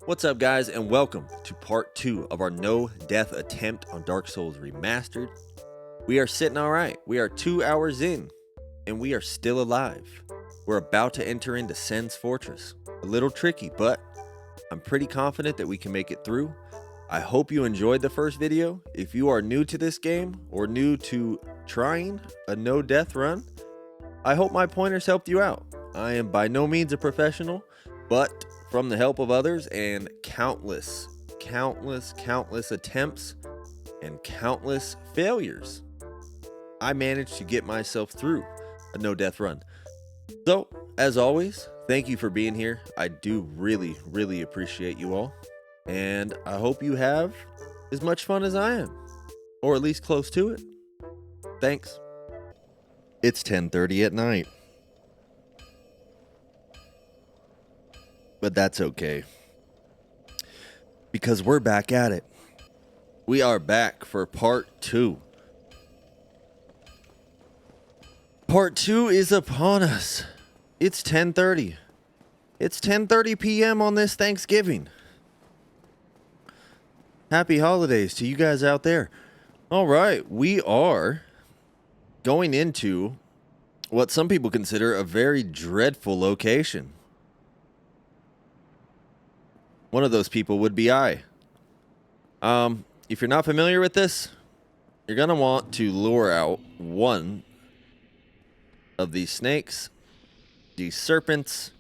What's up, guys, and welcome to part 2 of our no death attempt on Dark Souls Remastered. We are sitting all right. We are 2 hours in, and we are still alive. We're about to enter into Sen's Fortress. A little tricky, but I'm pretty confident that we can make it through. I hope you enjoyed the first video. If you are new to this game, or new to trying a no death run, I hope my pointers helped you out. I am by no means a professional, but from the help of others and countless attempts and countless failures, I managed to get myself through a no death run. So, as always, thank you for being here. I do really appreciate you all. And I hope you have as much fun as I am, or at least close to it. Thanks. It's 10:30 at night. But that's okay, because we're back at it. We are back for part 2. Part 2 is upon us. It's 10:30. It's 10:30 p.m. on this Thanksgiving. Happy holidays to you guys out there. All right, we are going into what some people consider a very dreadful location. One of those people would be I. If you're not familiar with this, you're going to want to lure out one of these snakes, these serpents,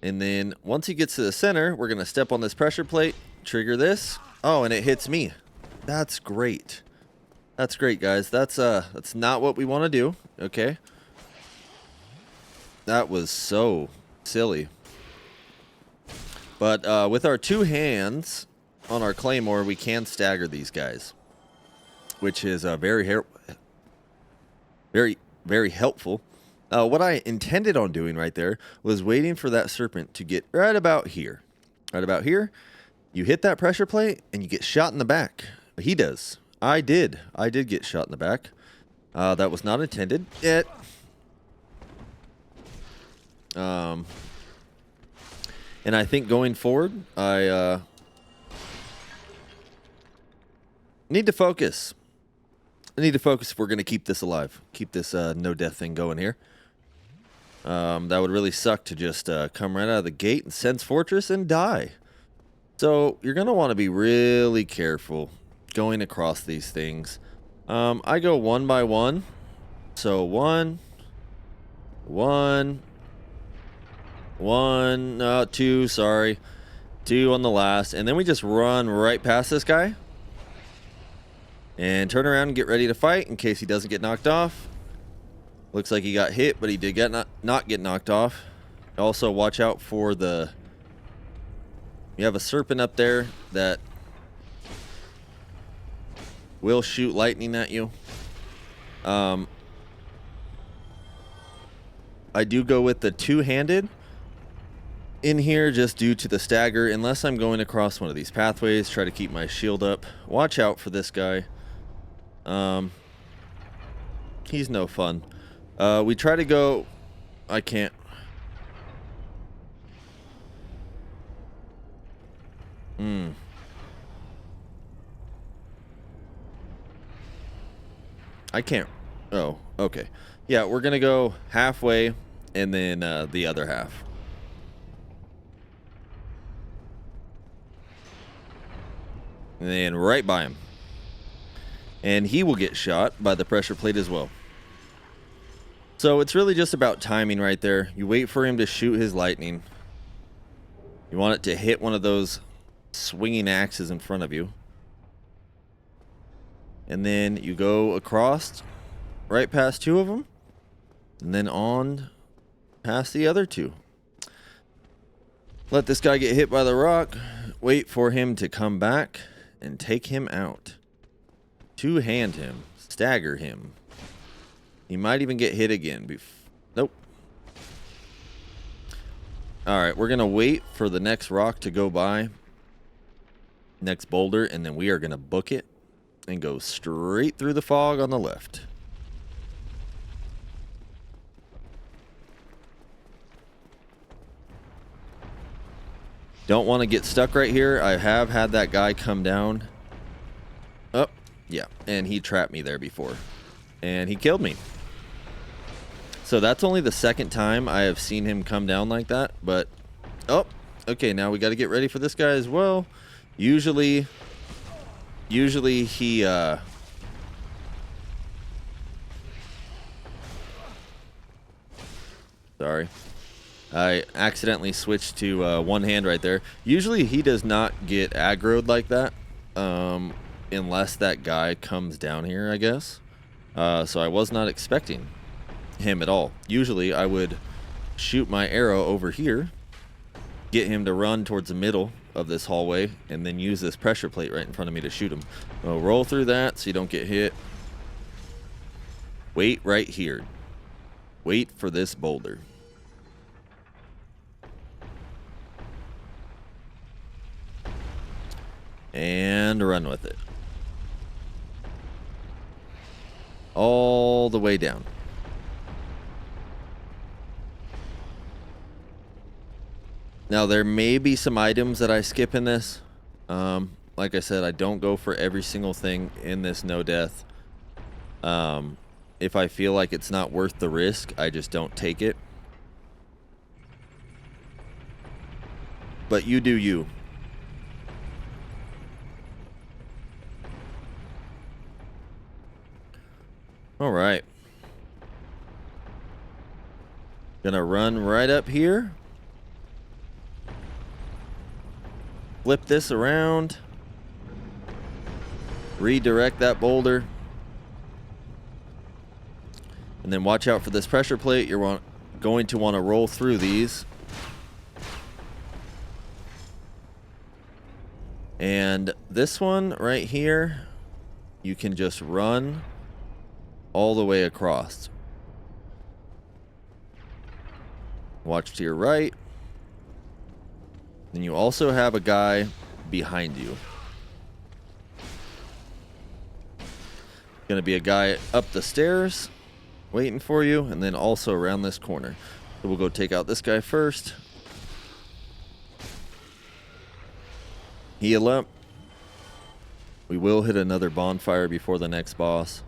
and then once he gets to the center, we're going to step on this pressure plate, trigger this. Oh, and it hits me. That's great. That's great, guys. That's not what we want to do, okay? That was so silly. But with our 2 hands on our claymore, we can stagger these guys, which is very helpful. What I intended on doing right there was waiting for that serpent to get right about here. Right about here, you hit that pressure plate and you get shot in the back. He does. I did get shot in the back. That was not intended yet. And I think going forward, I need to focus. I need to focus if we're going to keep this alive. Keep this no-death thing going here. That would really suck to just come right out of the gate in Sen's Fortress and die. So you're going to want to be really careful going across these things. I go one by one. So one, two, sorry. 2 on the last. And then we just run right past this guy. And turn around and get ready to fight in case he doesn't get knocked off. Looks like he got hit, but he did not get knocked off. Also, watch out for the... You have a serpent up there that will shoot lightning at you. I do go with the 2-handed in here just due to the stagger, unless I'm going across one of these pathways. Try to keep my shield up. Watch out for this guy. He's no fun. We try to go... I can't. I can't. Oh, okay. Yeah, we're gonna go halfway and then the other half. And then right by him. And he will get shot by the pressure plate as well. So it's really just about timing right there. You wait for him to shoot his lightning. You want it to hit one of those swinging axes in front of you. And then you go across right past 2 of them. And then on past the other 2. Let this guy get hit by the rock. Wait for him to come back and take him out. 2-hand him. Stagger him. He might even get hit again. Nope. Alright, we're going to wait for the next rock to go by. Next boulder, and then we are going to book it and go straight through the fog on the left. Don't want to get stuck right here. I have had that guy come down. Oh, yeah. And he trapped me there before. And he killed me. So that's only the second time I have seen him come down like that. But, oh, okay. Now we got to get ready for this guy as well. Usually he, sorry. I accidentally switched to one hand right there. Usually he does not get aggroed like that unless that guy comes down here, I guess. So I was not expecting him at all. Usually I would shoot my arrow over here, get him to run towards the middle of this hallway, and then use this pressure plate right in front of me to shoot him. So roll through that so you don't get hit. Wait right here. Wait for this boulder. And run with it. All the way down. Now, there may be some items that I skip in this. Like I said, I don't go for every single thing in this no death. If I feel like it's not worth the risk, I just don't take it. But you do you. All right. Gonna run right up here. Flip this around. Redirect that boulder. And then watch out for this pressure plate. You're going to want to roll through these. And this one right here, you can just run all the way across. Watch to your right. Then you also have a guy behind you. Gonna be a guy up the stairs waiting for you, and then also around this corner. So we'll go take out this guy first. Heal up. We will hit another bonfire before the next boss.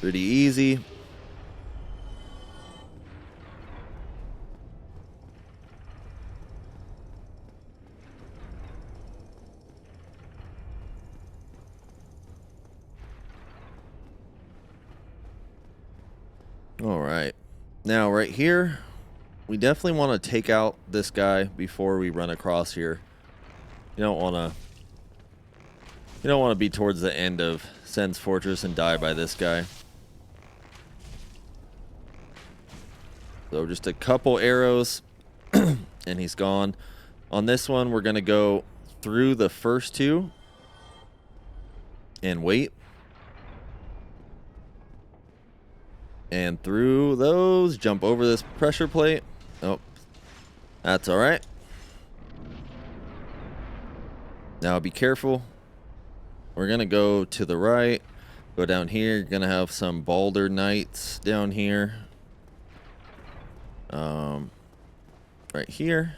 Pretty easy. All right. Now right here, we definitely want to take out this guy before we run across here. You don't want to be towards the end of Sen's Fortress and die by this guy. So just a couple arrows and he's gone. On this one, we're going to go through the first two and wait. And through those, jump over this pressure plate. Oh, that's all right. Now be careful. We're going to go to the right. Go down here. You're going to have some Balder Knights down here. Right here.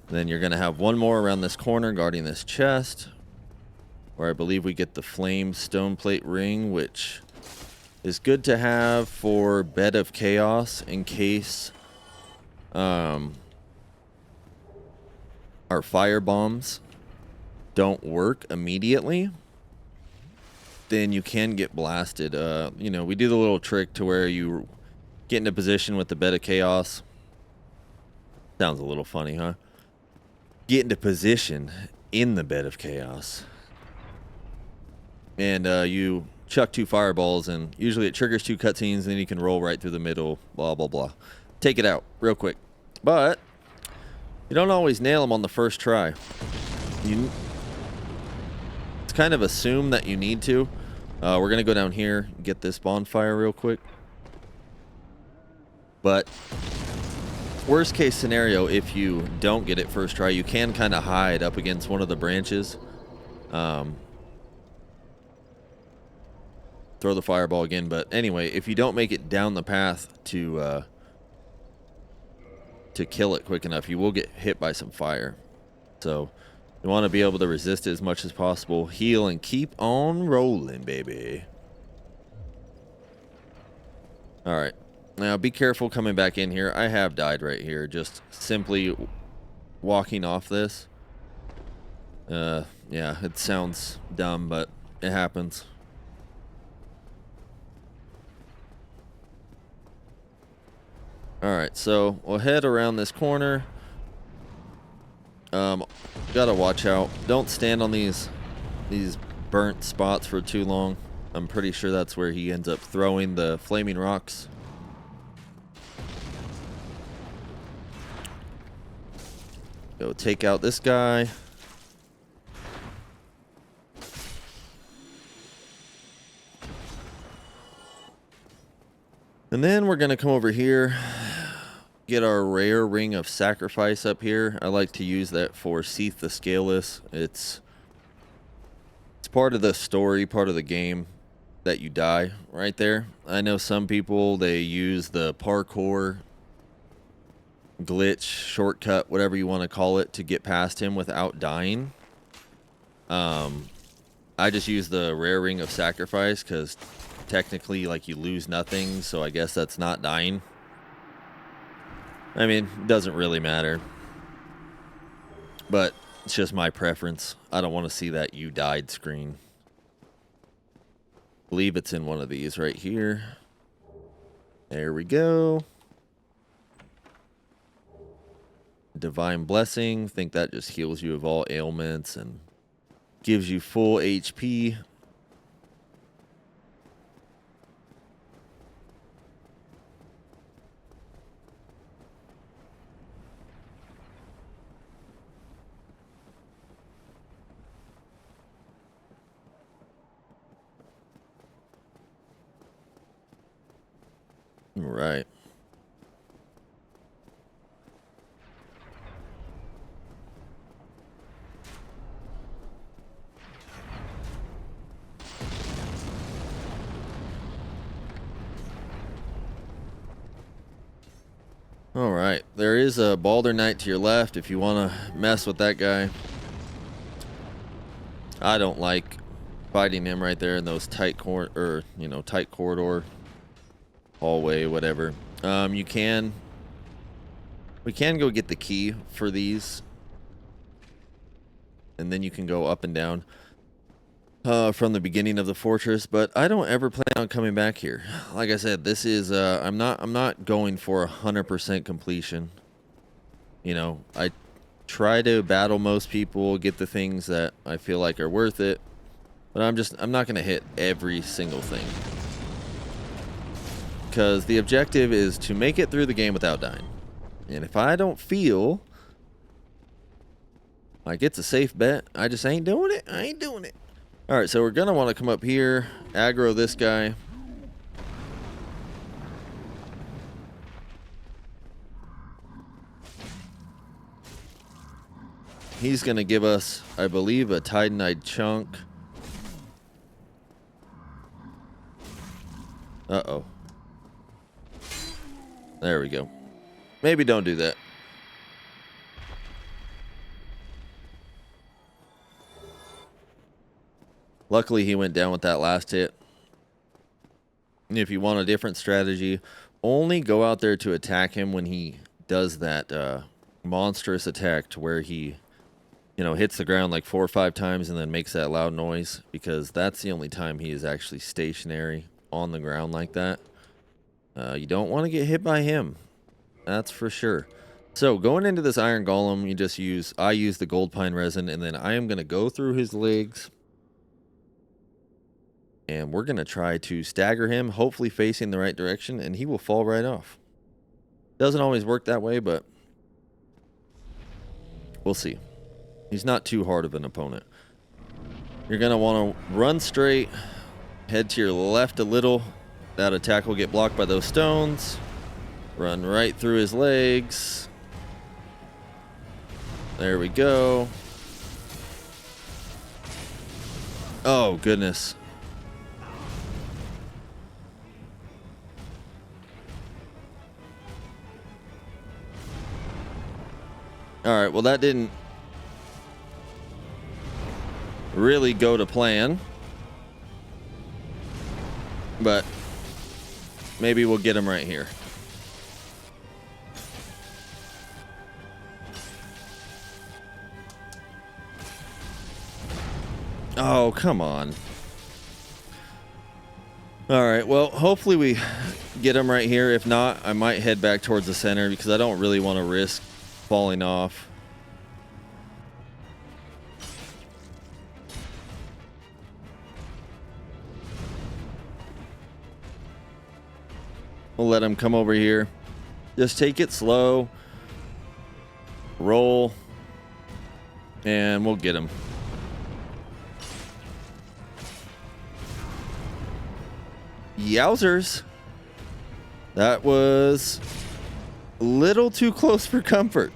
Then you're going to have one more around this corner guarding this chest, where I believe we get the flame stone plate ring, which is good to have for Bed of Chaos in case our fire bombs don't work immediately. Then you can get blasted. You know, we do the little trick to where you get into position with the Bed of Chaos. Sounds a little funny, huh? Get into position in the Bed of Chaos. And you chuck 2 fireballs, and usually it triggers 2 cutscenes, and then you can roll right through the middle, blah, blah, blah. Take it out real quick. But you don't always nail them on the first try. It's kind of assume that you need to. We're going to go down here and get this bonfire real quick. But Worst case scenario, if you don't get it first try, you can kind of hide up against one of the branches. Throw the fireball again, but anyway, if you don't make it down the path to kill it quick enough, you will get hit by some fire. So you want to be able to resist it as much as possible, heal, and keep on rolling, baby. All right, now be careful coming back in here. I have died right here, just simply walking off this. Yeah, it sounds dumb, but it happens. Alright, so we'll head around this corner. Gotta watch out. Don't stand on these burnt spots for too long. I'm pretty sure that's where he ends up throwing the flaming rocks. Go take out this guy. And then we're gonna come over here, get our rare ring of sacrifice up here. I like to use that for Seath the Scaleless. It's part of the story, part of the game that you die right there. I know some people, they use the parkour glitch, shortcut, whatever you want to call it, to get past him without dying. I just use the rare ring of sacrifice because technically, like, you lose nothing, so I guess that's not dying. I mean, it doesn't really matter, but it's just my preference. I don't want to see that you died screen. I believe it's in one of these right here. There we go. Divine Blessing. Think that just heals you of all ailments and gives you full HP. Right. All right. There is a Balder Knight to your left if you want to mess with that guy. I don't like fighting him right there in those tight tight corridor, hallway, whatever. We can go get the key for these, and then you can go up and down from the beginning of the fortress. But I don't ever plan on coming back here. Like I said, this is I'm not going for 100% completion. You know, I try to battle most people, get the things that I feel like are worth it, but I'm not going to hit every single thing, because the objective is to make it through the game without dying. And if I don't feel like it's a safe bet, I just ain't doing it. I ain't doing it. All right, so we're going to want to come up here, aggro this guy. He's going to give us, I believe, a Titanite chunk. Uh-oh. There we go. Maybe don't do that. Luckily, he went down with that last hit. And if you want a different strategy, only go out there to attack him when he does that monstrous attack to where he, hits the ground like 4 or 5 times and then makes that loud noise, because that's the only time he is actually stationary on the ground like that. You don't want to get hit by him. That's for sure. So going into this Iron Golem, I use the Gold Pine Resin, and then I am going to go through his legs. And we're going to try to stagger him, hopefully facing the right direction, and he will fall right off. Doesn't always work that way, but we'll see. He's not too hard of an opponent. You're going to want to run straight, head to your left a little. That attack will get blocked by those stones. Run right through his legs. There we go. Oh, goodness. All right, well, that didn't really go to plan. But maybe we'll get him right here. Oh, come on. All right, well, hopefully we get him right here. If not, I might head back towards the center because I don't really want to risk falling off. We'll let him come over here. Just take it slow. Roll. And we'll get him. Yowzers. That was a little too close for comfort.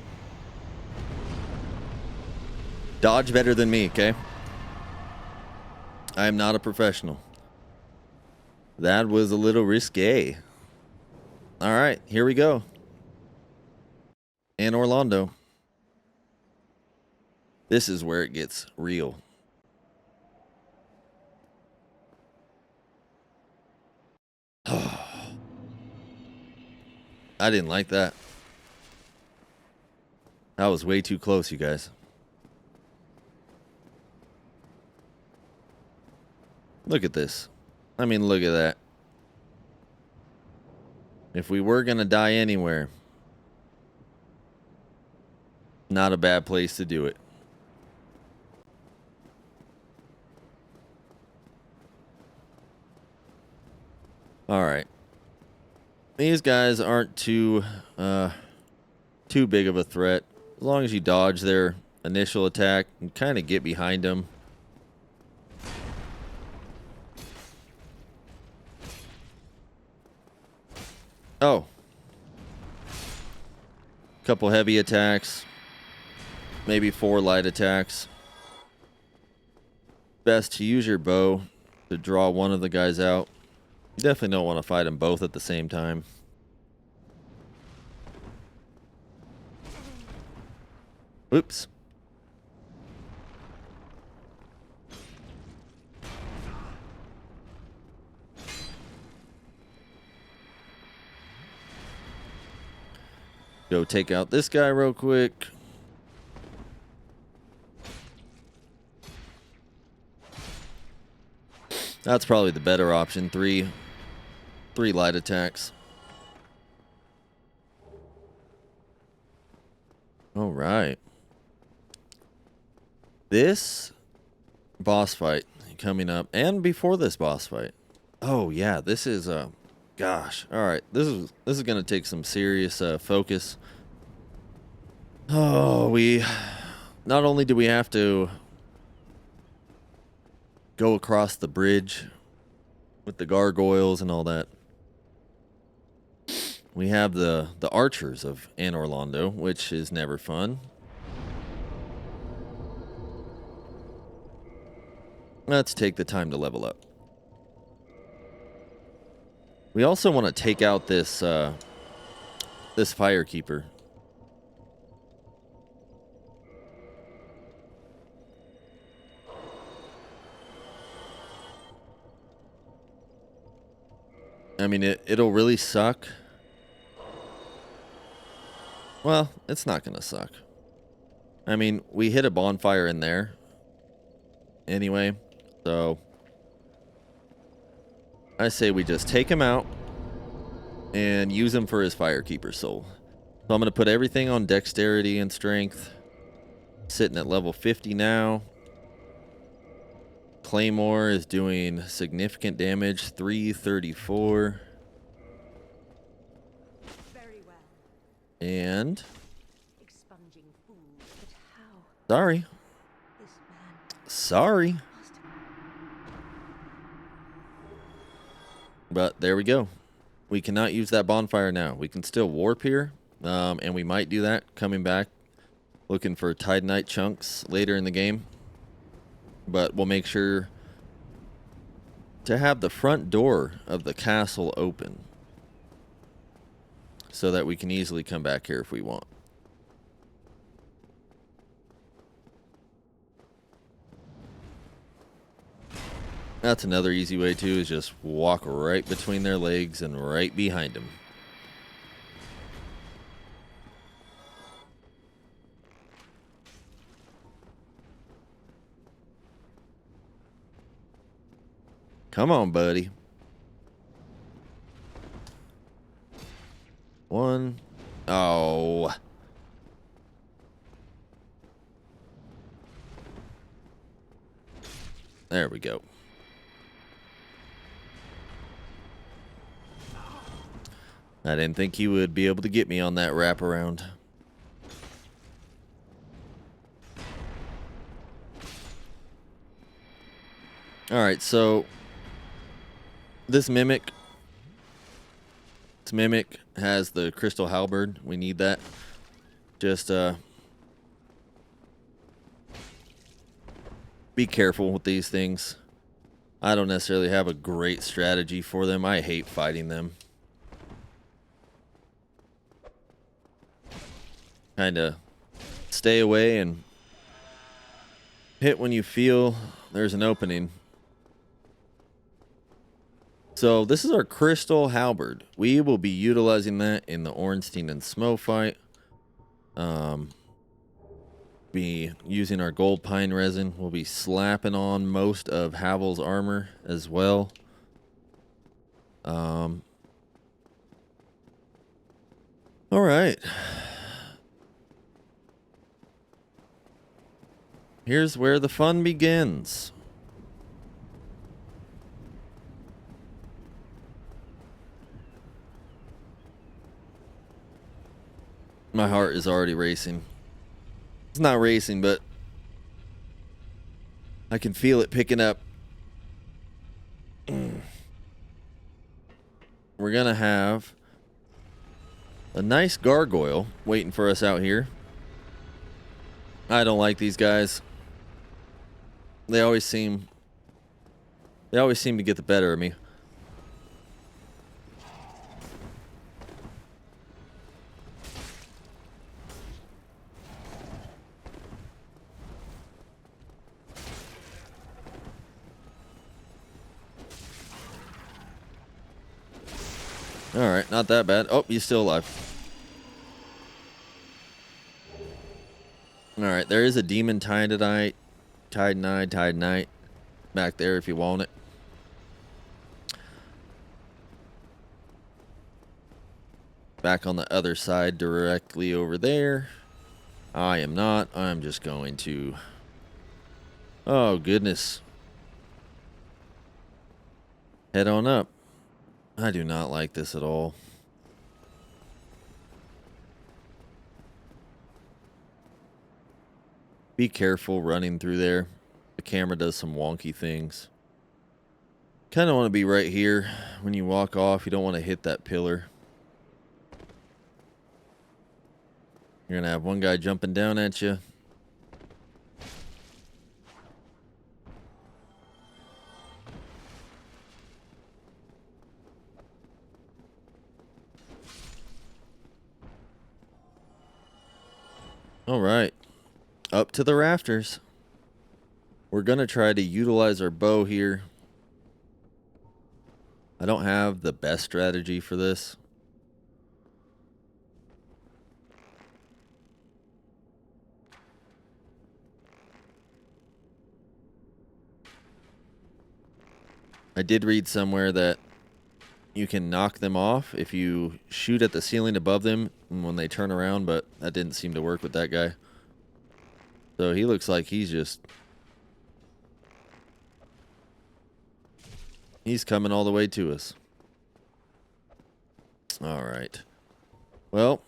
Dodge better than me, okay? I am not a professional. That was a little risque. All right, here we go. And Orlando. This is where it gets real. I didn't like that. That was way too close, you guys. Look at this. I mean, look at that. If we were going to die anywhere, not a bad place to do it. All right. These guys aren't too big of a threat. As long as you dodge their initial attack and kind of get behind them. Oh. Couple heavy attacks. Maybe 4 light attacks. Best to use your bow to draw one of the guys out. You definitely don't want to fight them both at the same time. Oops. Go take out this guy real quick. That's probably the better option. Three light attacks. All right. This boss fight coming up, and before this boss fight. Oh yeah, this is gosh. All right, this is gonna take some serious focus. Oh, we not only do we have to go across the bridge with the gargoyles and all that. We have the archers of Anne Orlando, which is never fun. Let's take the time to level up. We also want to take out this this firekeeper. I mean, it'll really suck. Well, it's not gonna suck. I mean, we hit a bonfire in there. Anyway, so I say we just take him out and use him for his firekeeper soul. So I'm gonna put everything on dexterity and strength. Sitting at level 50 now. Claymore is doing significant damage, 334. Very well. And Expunging fools, but how? sorry. This man Sorry. must But there we go. We cannot use that bonfire now. We can still warp here, and we might do that coming back, looking for Titanite chunks later in the game. But we'll make sure to have the front door of the castle open so that we can easily come back here if we want. That's another easy way too, is just walk right between their legs and right behind them. Come on, buddy. One. Oh. There we go. I didn't think he would be able to get me on that wraparound. Alright, so this mimic has the crystal halberd. We need that. Just be careful with these things. I don't necessarily have a great strategy for them. I hate fighting them. Kind of stay away and hit when you feel there's an opening. So this is our crystal halberd. We will be utilizing that in the Ornstein and Smo fight. Be using our gold pine resin. We'll be slapping on most of Havel's armor as well. All right. Here's where the fun begins. My heart is already racing. It's not racing, but I can feel it picking up. We're gonna have a nice gargoyle waiting for us out here. I don't like these guys. They always seem to get the better of me. Alright, not that bad. Oh, he's still alive. Alright, there is a demon titanite back there if you want it. Back on the other side, directly over there. I am not. I'm just going to... Oh, goodness. Head on up. I do not like this at all. Be careful running through there. The camera does some wonky things. Kind of want to be right here. When you walk off, you don't want to hit that pillar. You're going to have one guy jumping down at you. All right. Up to the rafters. We're going to try to utilize our bow here. I don't have the best strategy for this. I did read somewhere that you can knock them off if you shoot at the ceiling above them when they turn around, but that didn't seem to work with that guy. So he looks like he's coming all the way to us. All right. Well,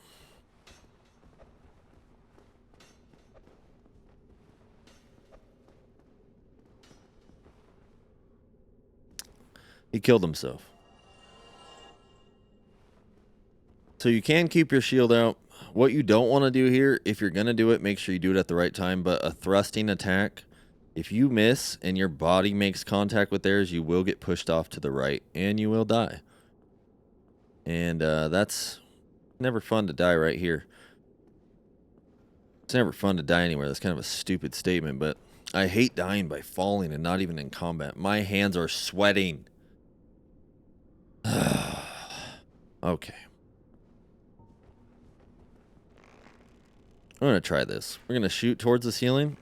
he killed himself. So you can keep your shield out. What you don't want to do here, if you're going to do it, make sure you do it at the right time. But a thrusting attack, if you miss and your body makes contact with theirs, you will get pushed off to the right and you will die. And that's never fun to die right here. It's never fun to die anywhere. That's kind of a stupid statement, but I hate dying by falling and not even in combat. My hands are sweating. Okay. I'm going to try this. We're going to shoot towards the ceiling.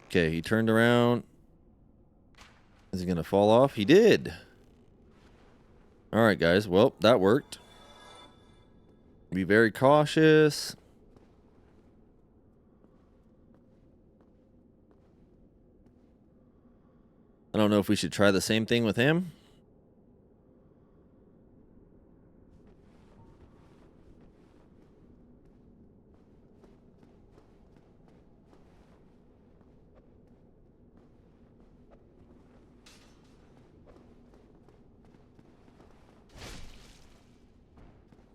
Okay, he turned around. Is he going to fall off? He did. All right, guys. Well, that worked. Be very cautious. I don't know if we should try the same thing with him.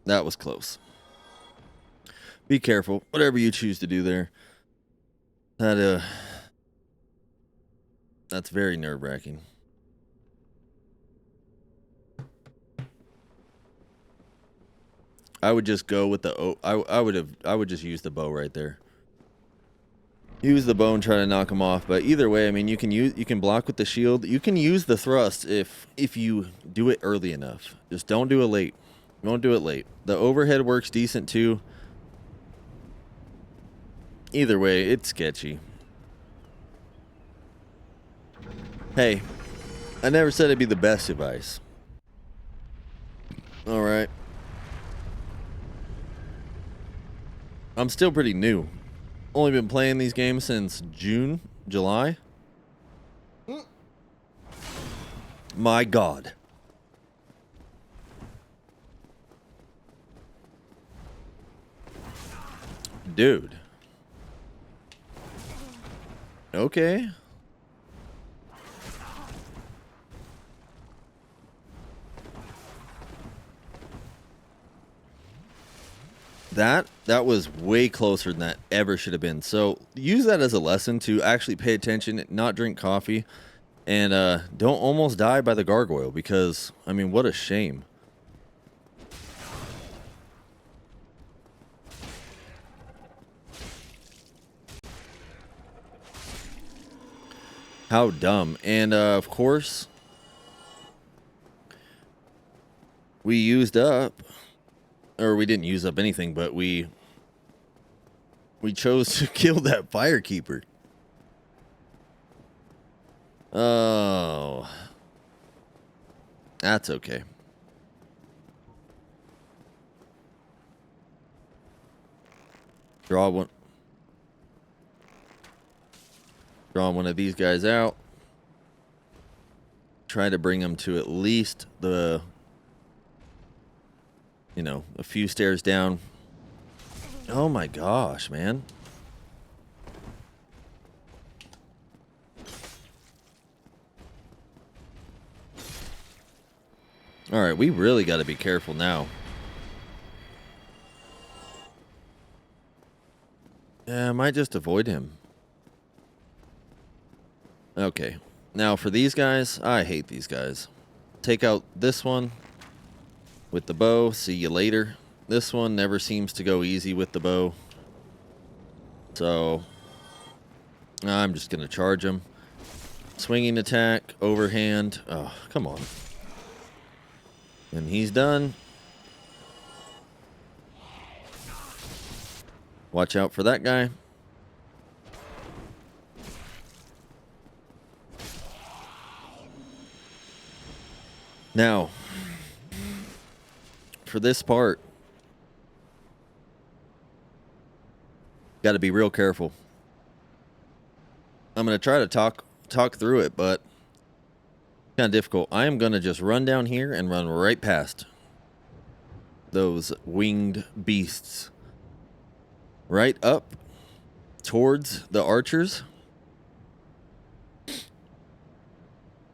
That was close. Be careful. Whatever you choose to do there. That's very nerve-wracking. I would just go with the I would just use the bow right there. Use the bow and try to knock him off, but either way, I mean, you can block with the shield. You can use the thrust if you do it early enough. Just don't do it late. Don't do it late. The overhead works decent too. Either way, it's sketchy. Hey, I never said it'd be the best advice. All right. I'm still pretty new. Only been playing these games since June, July. My God. Dude. Okay. That was way closer than that ever should have been. So use that as a lesson to actually pay attention, not drink coffee, and don't almost die by the gargoyle, because, I mean, what a shame. How dumb. And of course, we used up, or we didn't use up anything, but we chose to kill that firekeeper. Oh, that's okay. Draw one of these guys out. Try to bring them to at least the, a few stairs down. Oh my gosh, man. All right, we really got to be careful now. Yeah, I might just avoid him. Okay. Now for these guys, I hate these guys. Take out this one with the bow. See you later. This one never seems to go easy with the bow. So I'm just going to charge him. Swinging attack, overhand. Oh, come on. And he's done. Watch out for that guy. Now, for this part, got to be real careful. I'm going to try to talk through it, but kind of difficult. I am going to just run down here and run right past those winged beasts. Right up towards the archers.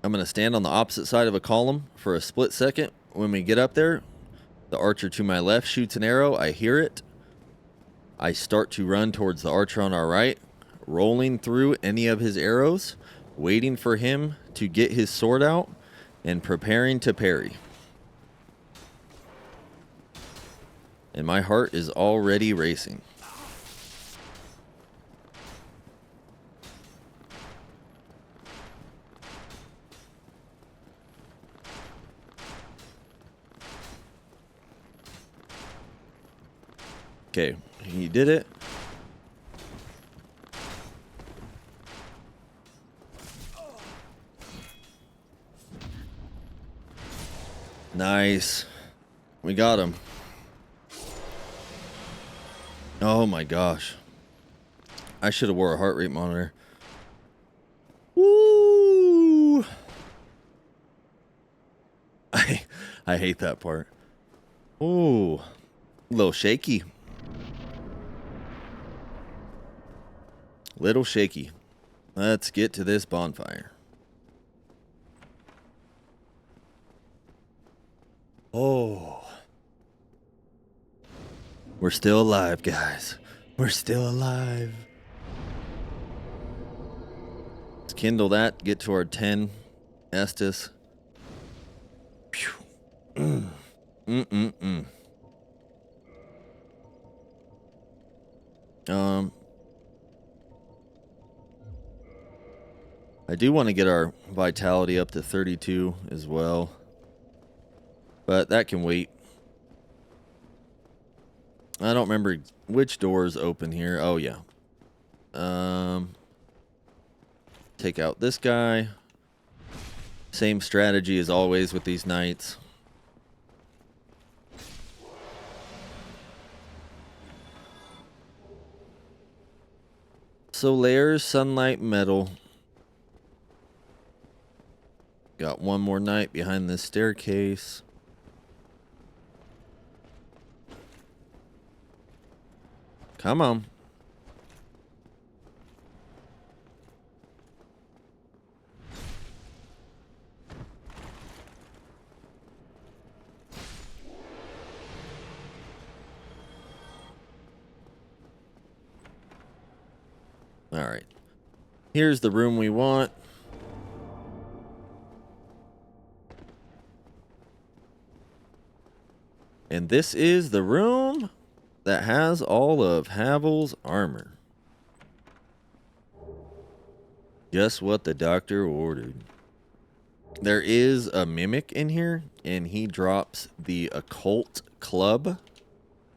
I'm going to stand on the opposite side of a column for a split second. When we get up there, The archer to my left shoots an arrow. I hear it. I start to run towards the archer on our right, rolling through any of his arrows, waiting for him to get his sword out, and preparing to parry. And my heart is already racing. Okay, he did it. Nice. We got him. Oh my gosh. I should have wore a heart rate monitor. Woo! I hate that part. Ooh. A little shaky. Little shaky. Let's get to this bonfire. Oh. We're still alive, guys. We're still alive. Let's kindle that. Get to our 10 Estus. Phew. I do want to get our vitality up to 32 as well, but that can wait. I don't remember which door is open here. Oh yeah. Take out this guy. Same strategy as always with these knights. So layers, sunlight, metal. Got one more knight behind this staircase. Come on. All right. Here's the room we want. And this is the room that has all of Havel's armor. Just what the doctor ordered. There is a mimic in here, and he drops the occult club.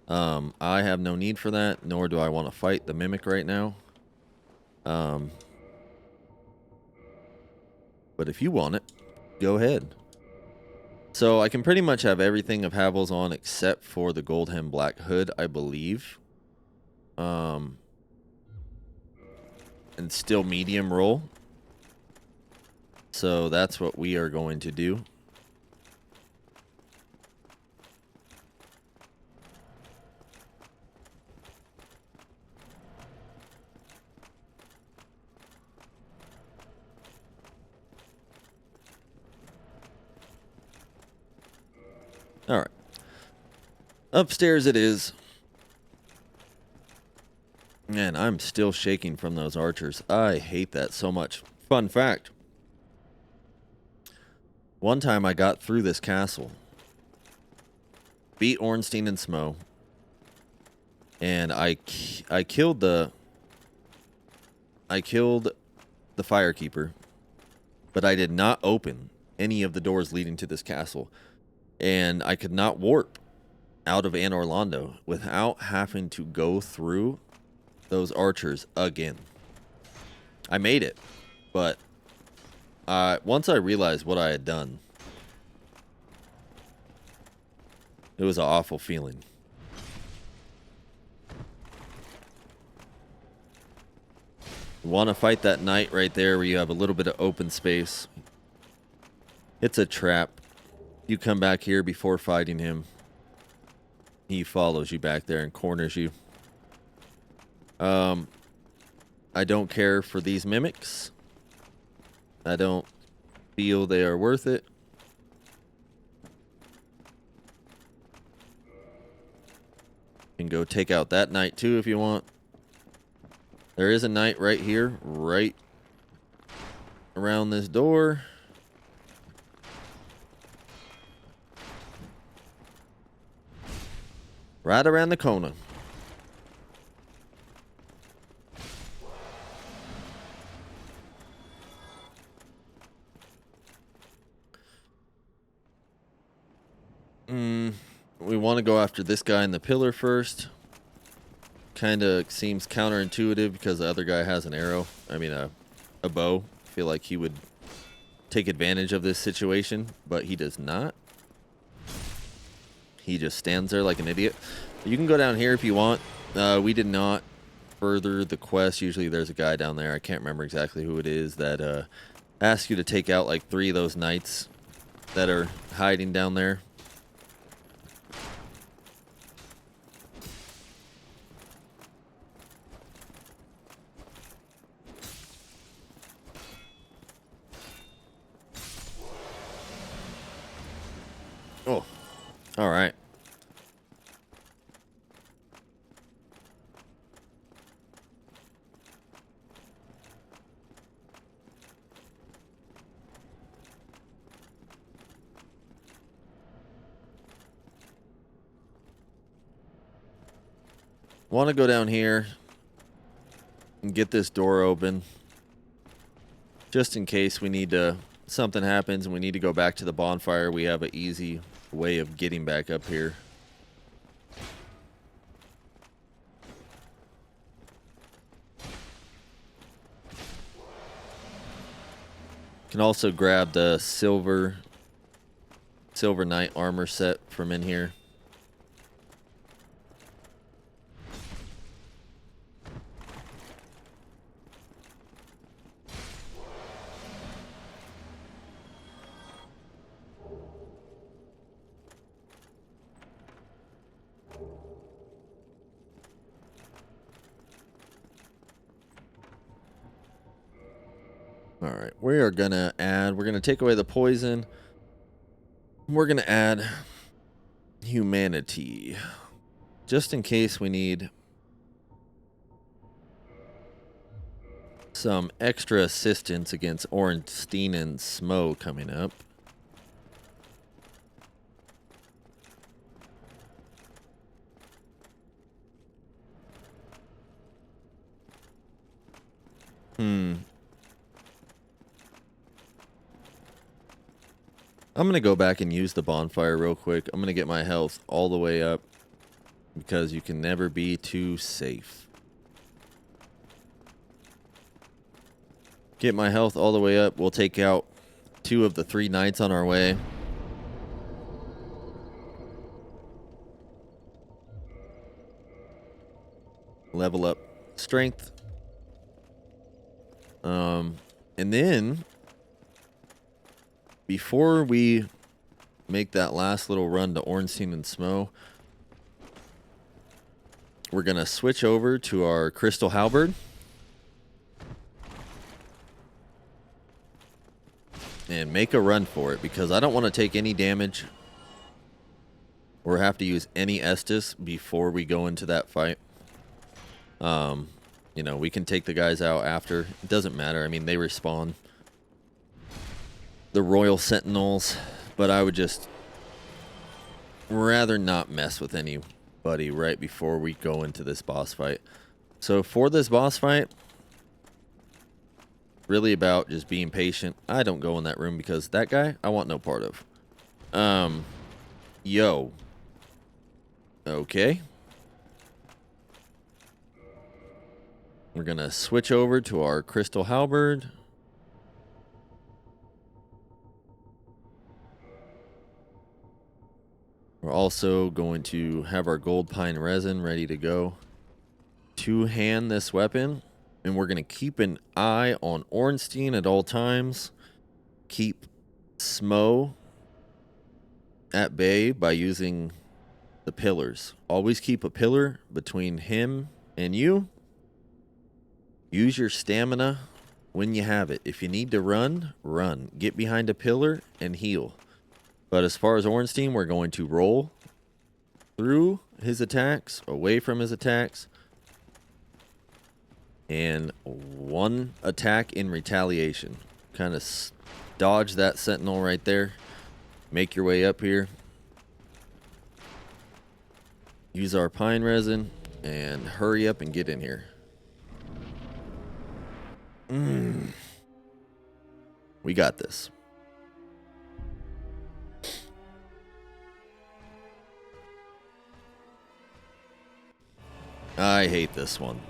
I have no need for that, nor do I want to fight the mimic right now. But if you want it, go ahead. So I can pretty much have everything of Havel's on except for the Goldhem Black Hood, I believe. And still medium roll. So that's what we are going to do. All right. Upstairs it is. Man, I'm still shaking from those archers. I hate that so much. Fun fact. One time I got through this castle. Beat Ornstein and Smo. And I killed the firekeeper. But I did not open any of the doors leading to this castle. And I could not warp out of Anor Londo without having to go through those archers again. I made it, but once I realized what I had done, it was an awful feeling. You want to fight that knight right there where you have a little bit of open space. It's a trap. You come back here before fighting him. He follows you back there and corners you. I don't care for these mimics. I don't feel they are worth it. You can go take out that knight too if you want. There is a knight right here, right around this door. Right around the corner. We want to go after this guy in the pillar first. Kind of seems counterintuitive because the other guy has an arrow. I mean, a bow. I feel like he would take advantage of this situation, but he does not. He just stands there like an idiot. You can go down here if you want. We did not further the quest. Usually there's a guy down there. I can't remember exactly who it is that asks you to take out like 3 of those knights that are hiding down there. Oh, all right. Want to go down here and get this door open just in case we need to, something happens and we need to go back to the bonfire. We have an easy way of getting back up here. Can also grab the silver knight armor set from in here. All right, we're going to take away the poison. We're going to add humanity just in case we need some extra assistance against Ornstein and Smo coming up. I'm going to go back and use the bonfire real quick. I'm going to get my health all the way up because you can never be too safe. Get my health all the way up. We'll take out 2 of the 3 knights on our way. Level up strength. And then before we make that last little run to Ornstein and Smo, we're going to switch over to our crystal halberd. And make a run for it because I don't want to take any damage or have to use any Estus before we go into that fight. You know, we can take the guys out after. It doesn't matter. I mean, they respawn. The Royal Sentinels, but I would just rather not mess with anybody right before we go into this boss fight. So for this boss fight, really about just being patient. I don't go in that room because that guy I want no part of. Yo. Okay. We're going to switch over to our crystal halberd. We're also going to have our gold pine resin ready to go. Two-hand this weapon. And we're going to keep an eye on Ornstein at all times. Keep Smo at bay by using the pillars. Always keep a pillar between him and you. Use your stamina when you have it. If you need to run, run. Get behind a pillar and heal. But as far as Ornstein, we're going to roll through his attacks, away from his attacks, and one attack in retaliation. Kind of dodge that sentinel right there. Make your way up here. Use our pine resin and hurry up and get in here. We got this. I hate this one.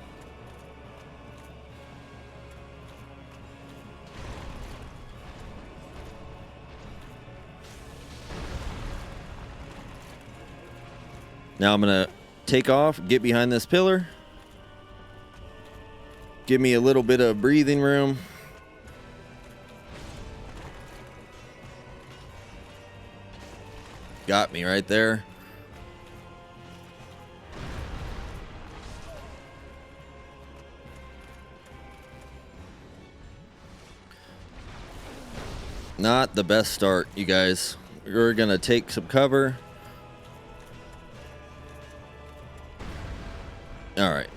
Now I'm going to take off, get behind this pillar. Give me a little bit of breathing room. Got me right there. Not the best start, you guys. We're going to take some cover. All right.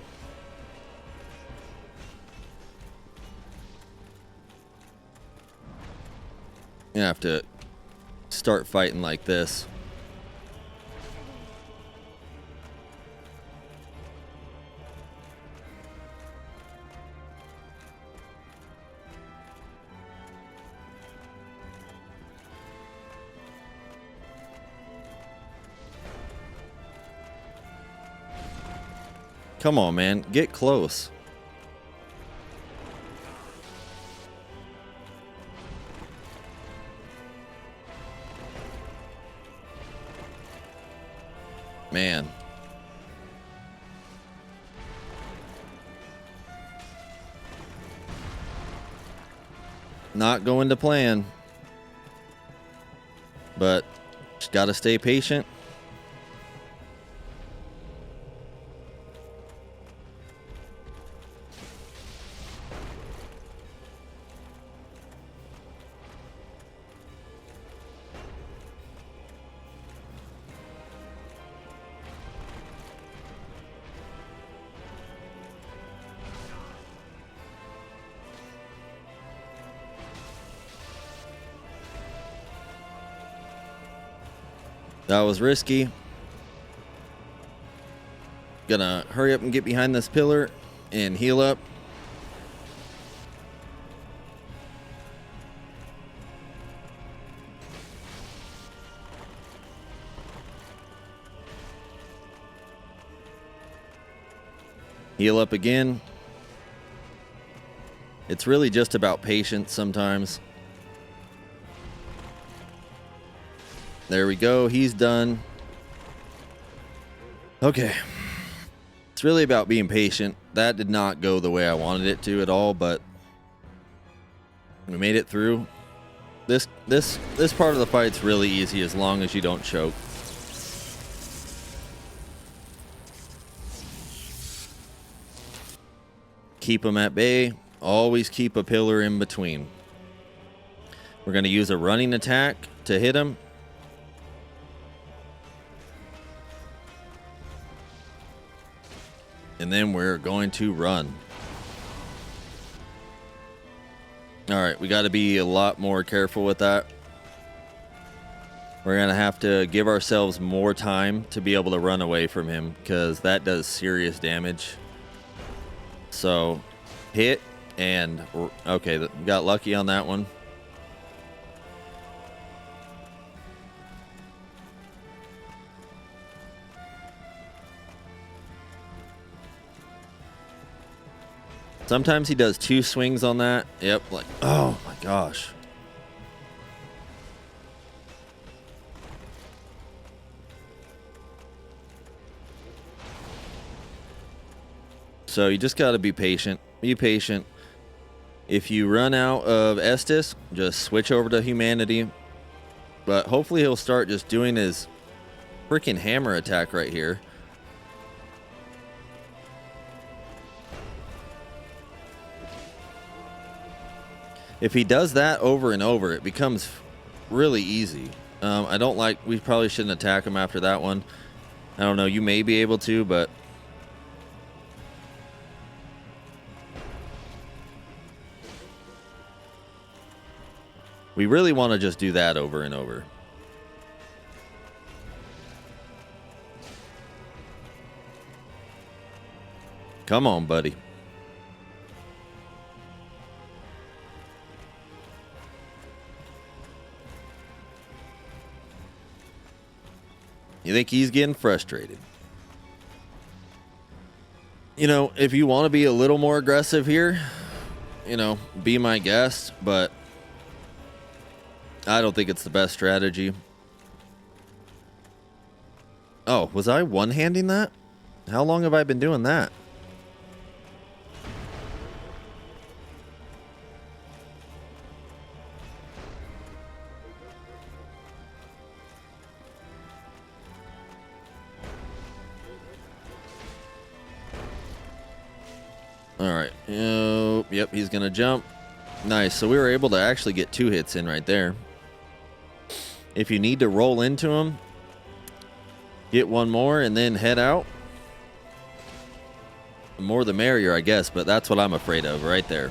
You have to start fighting like this. Come on, man. Get close. Man. Not going to plan. But just got to stay patient. That was risky. Gonna hurry up and get behind this pillar and heal up. Heal up again. It's really just about patience sometimes. There we go. He's done. Okay. It's really about being patient. That did not go the way I wanted it to at all, but we made it through. This part of the fight's really easy as long as you don't choke. Keep them at bay. Always keep a pillar in between. We're going to use a running attack to hit him. And then we're going to run. All right, we got to be a lot more careful with that. We're going to have to give ourselves more time to be able to run away from him because that does serious damage. So, hit and... Okay, got lucky on that one. Sometimes he does 2 swings on that. Yep, like, oh my gosh. So you just got to be patient. Be patient. If you run out of Estus, just switch over to humanity. But hopefully he'll start just doing his freaking hammer attack right here. If he does that over and over, it becomes really easy. I don't like... We probably shouldn't attack him after that one. I don't know, you may be able to, but we really want to just do that over and over. Come on, buddy. You think he's getting frustrated? You know, if you want to be a little more aggressive here, you know, be my guest, but I don't think it's the best strategy. Oh, was I one-handing that? How long have I been doing that? All right. Yep, he's going to jump. Nice. So we were able to actually get 2 hits in right there. If you need to roll into him, get one more and then head out. The more the merrier, I guess, but that's what I'm afraid of right there.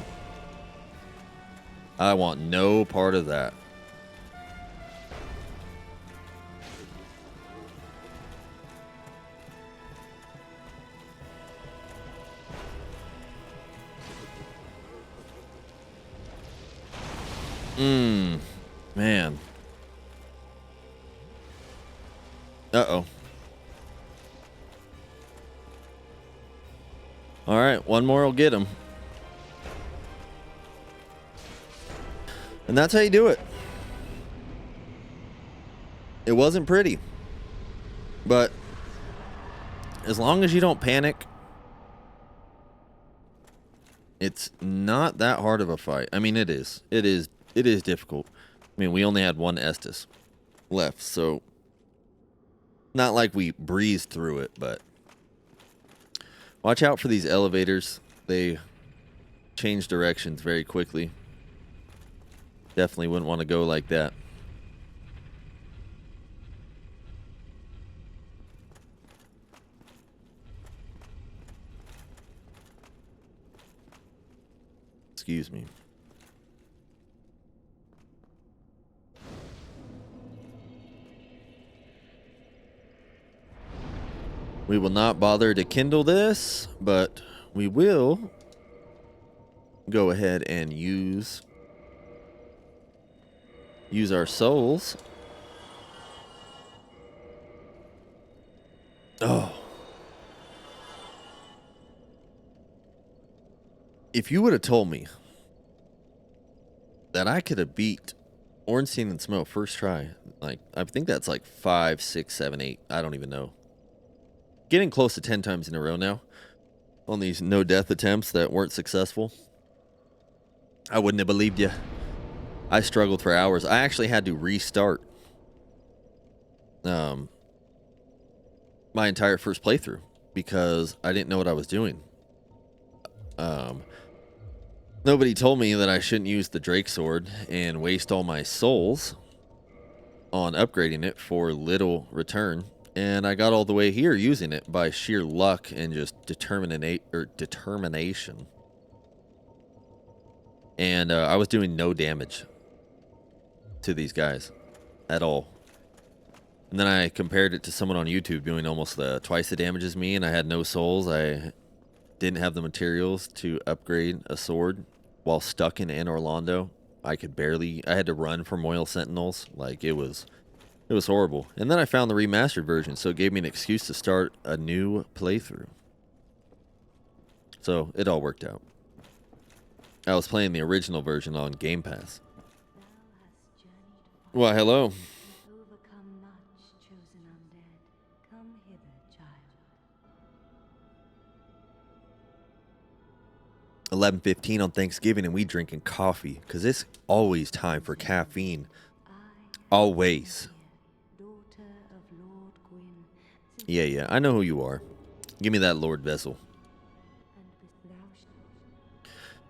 I want no part of that. Man. Uh-oh. All right, one more will get him. And that's how you do it. It wasn't pretty. But as long as you don't panic, it's not that hard of a fight. I mean, it is. It is difficult. I mean, we only had one Estus left, so not like we breezed through it, but watch out for these elevators. They change directions very quickly. Definitely wouldn't want to go like that. Excuse me. We will not bother to kindle this, but we will go ahead and use our souls. Oh. If you would have told me that I could have beat Ornstein and Smoke first try, like, I think that's like 5, 6, 7, 8. I don't even know. Getting close to 10 times in a row now on these no death attempts that weren't successful. I wouldn't have believed you. I struggled for hours. I actually had to restart my entire first playthrough because I didn't know what I was doing. Nobody told me that I shouldn't use the Drake sword and waste all my souls on upgrading it for little return. And I got all the way here using it by sheer luck and just determination. And I was doing no damage to these guys at all. And then I compared it to someone on YouTube doing almost twice the damage as me, and I had no souls. I didn't have the materials to upgrade a sword while stuck in Anne Orlando. I had to run from Moil Sentinels. Like, it was horrible. And then I found the remastered version, so it gave me an excuse to start a new playthrough. So it all worked out. I was playing the original version on Game Pass. Well, hello. Overcome much, chosen undead. Come hither, child. 11:15 on Thanksgiving, and we drinking coffee because it's always time for caffeine. Always. Daughter of Lord Gwyn. Yeah, I know who you are. Give me that Lord Vessel.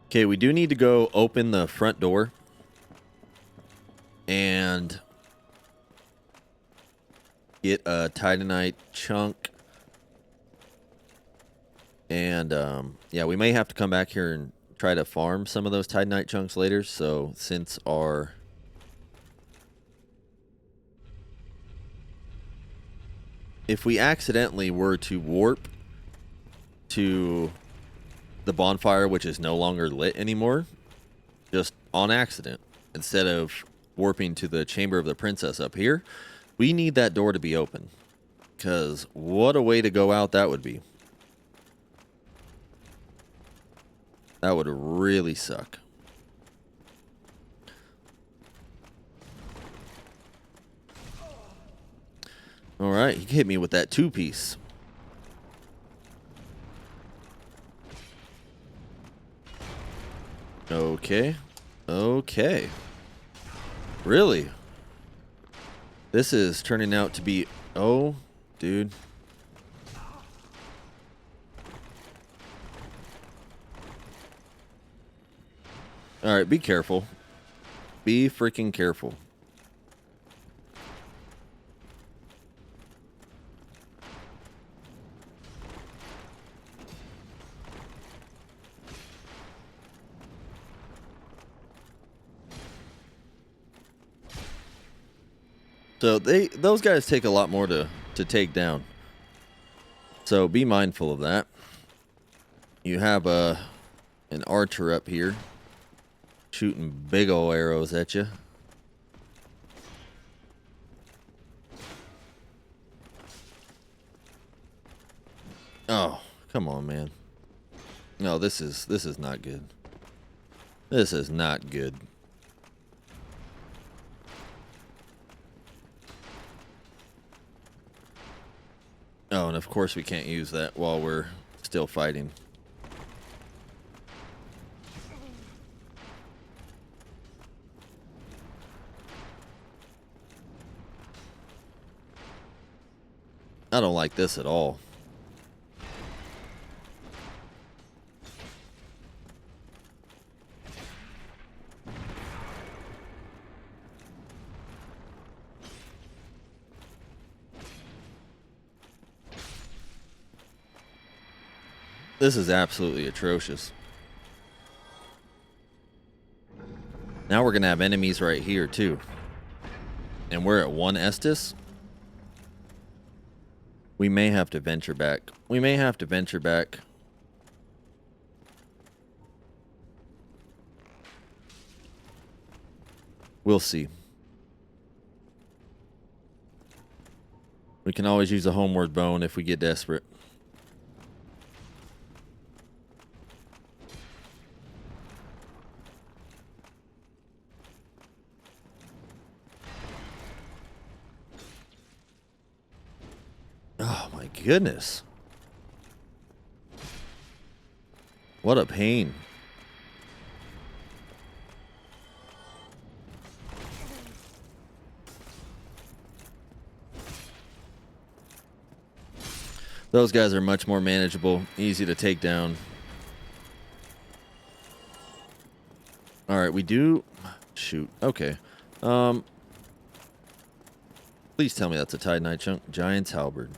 Okay, we do need to go open the front door. And get a titanite chunk. And yeah, we may have to come back here and try to farm some of those titanite chunks later. So since our... if we accidentally were to warp to the bonfire, which is no longer lit anymore, just on accident, instead of warping to the chamber of the princess up here, we need that door to be open. Because what a way to go out that would be. That would really suck. All right, he hit me with that 2-piece. Okay. Okay. Really? This is turning out to be... oh, dude. All right, be careful. Be freaking careful. So those guys take a lot more to take down. So be mindful of that. You have an archer up here shooting big ol' arrows at you. Oh, come on, man. No, this is not good. This is not good. Oh, and of course we can't use that while we're still fighting. I don't like this at all. This is absolutely atrocious. Now we're going to have enemies right here, too. And we're at 1 Estus. We may have to venture back. We may have to venture back. We'll see. We can always use a homeward bone if we get desperate. Oh my goodness. What a pain. Those guys are much more manageable, easy to take down. All right, we do... shoot, okay. Please tell me that's a titanite chunk. Giant's halberd.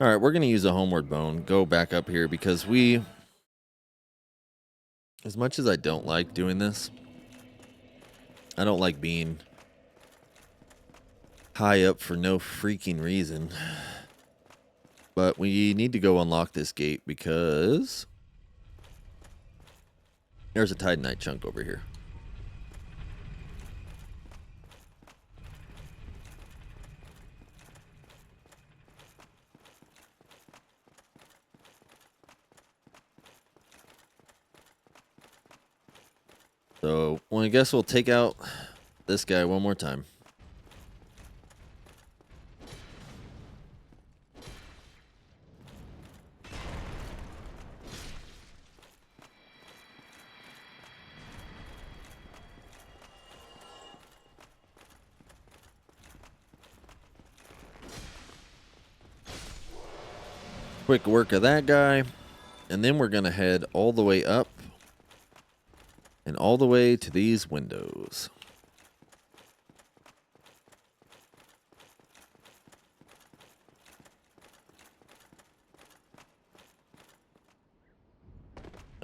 All right, we're going to use a homeward bone. Go back up here because we... as much as I don't like doing this, I don't like being high up for no freaking reason. But we need to go unlock this gate because there's a titanite chunk over here. So, well, I guess we'll take out this guy one more time. Quick work of that guy. And then we're going to head all the way up and all the way to these windows.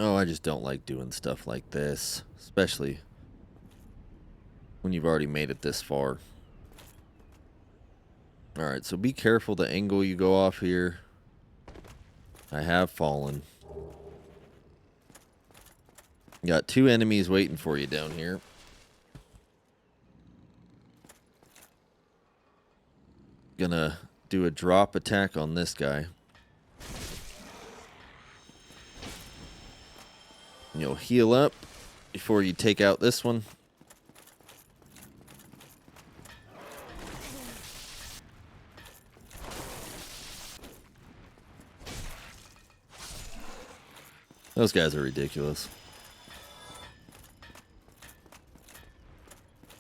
Oh, I just don't like doing stuff like this, especially when you've already made it this far. Alright, so be careful the angle you go off here. I have fallen. Got 2 enemies waiting for you down here. Gonna do a drop attack on this guy. You'll heal up before you take out this one. Those guys are ridiculous.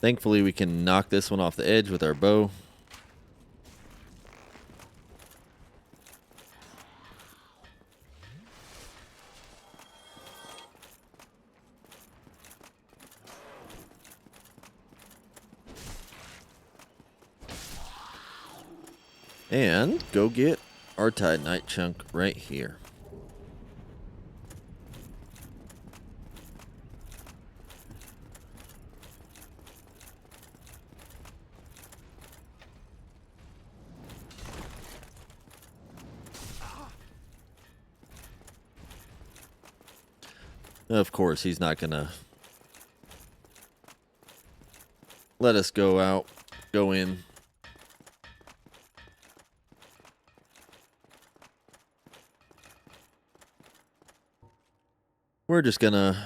Thankfully, we can knock this one off the edge with our bow. And go get our Titanite chunk right here. Of course, he's not gonna let us go in. We're just gonna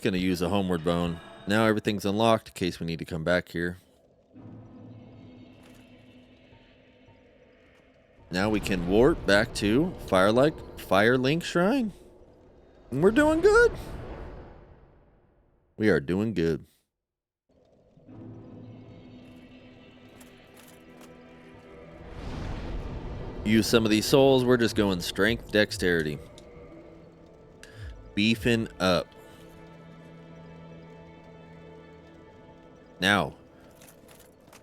use a homeward bone. Now everything's unlocked in case we need to come back here. Now we can warp back to Firelink Shrine. And we're doing good. We are doing good. Use some of these souls. We're just going strength, dexterity. Beefing up. Now,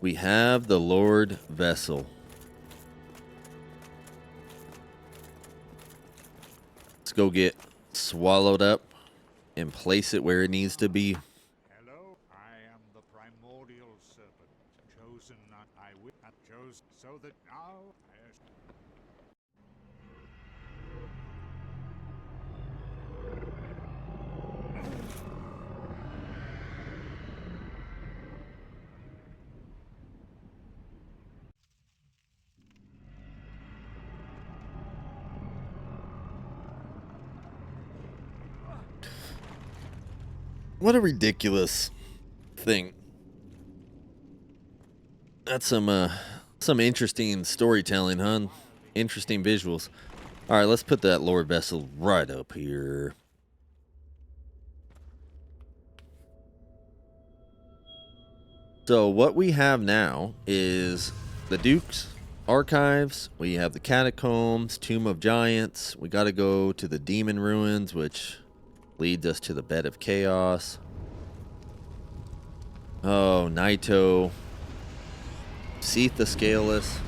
we have the Lord Vessel. Let's go get swallowed up and place it where it needs to be. Hello, I am the primordial serpent, chosen not I will have chosen so that now What a ridiculous thing. That's some interesting storytelling, huh? Interesting visuals. All right, let's put that Lord Vessel right up here. So what we have now is the Duke's Archives. We have the Catacombs, Tomb of Giants. We got to go to the Demon Ruins, which leads us to the Bed of Chaos. Oh, Naito. Seath the Scaleless.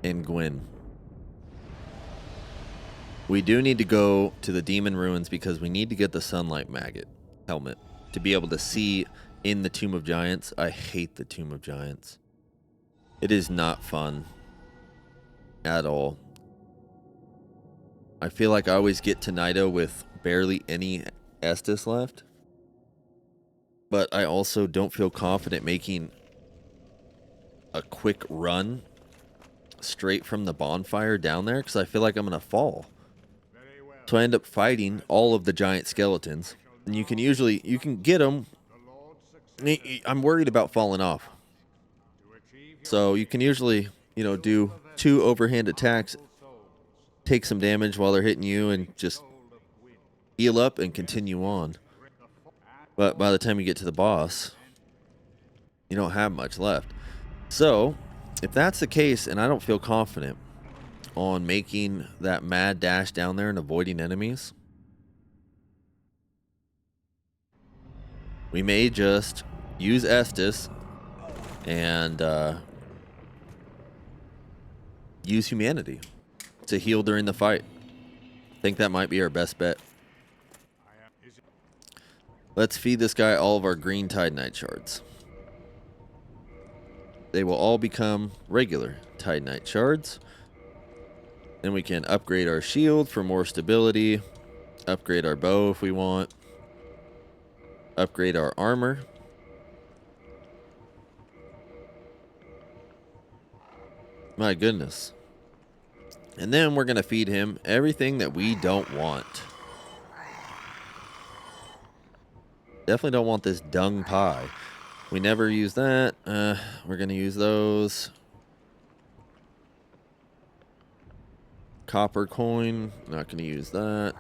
And Gwyn. We do need to go to the Demon Ruins because we need to get the Sunlight Maggot helmet to be able to see in the Tomb of Giants. I hate the Tomb of Giants. It is not fun at all. I feel like I always get to Naito with barely any Estus left. But I also don't feel confident making a quick run straight from the bonfire down there because I feel like I'm going to fall. So I end up fighting all of the giant skeletons. And you can get them. I'm worried about falling off. So you can usually, do 2 overhand attacks, take some damage while they're hitting you, and just heal up and continue on. But by the time you get to the boss, you don't have much left. So, if that's the case, and I don't feel confident on making that mad dash down there and avoiding enemies, we may just use Estus and use humanity to heal during the fight. I think that might be our best bet. Let's feed this guy all of our green Titanite shards. They will all become regular Titanite shards. Then we can upgrade our shield for more stability. Upgrade our bow if we want. Upgrade our armor. My goodness. And then we're going to feed him everything that we don't want. Definitely don't want this dung pie. We never use that. We're going to use those. Copper coin. Not going to use that.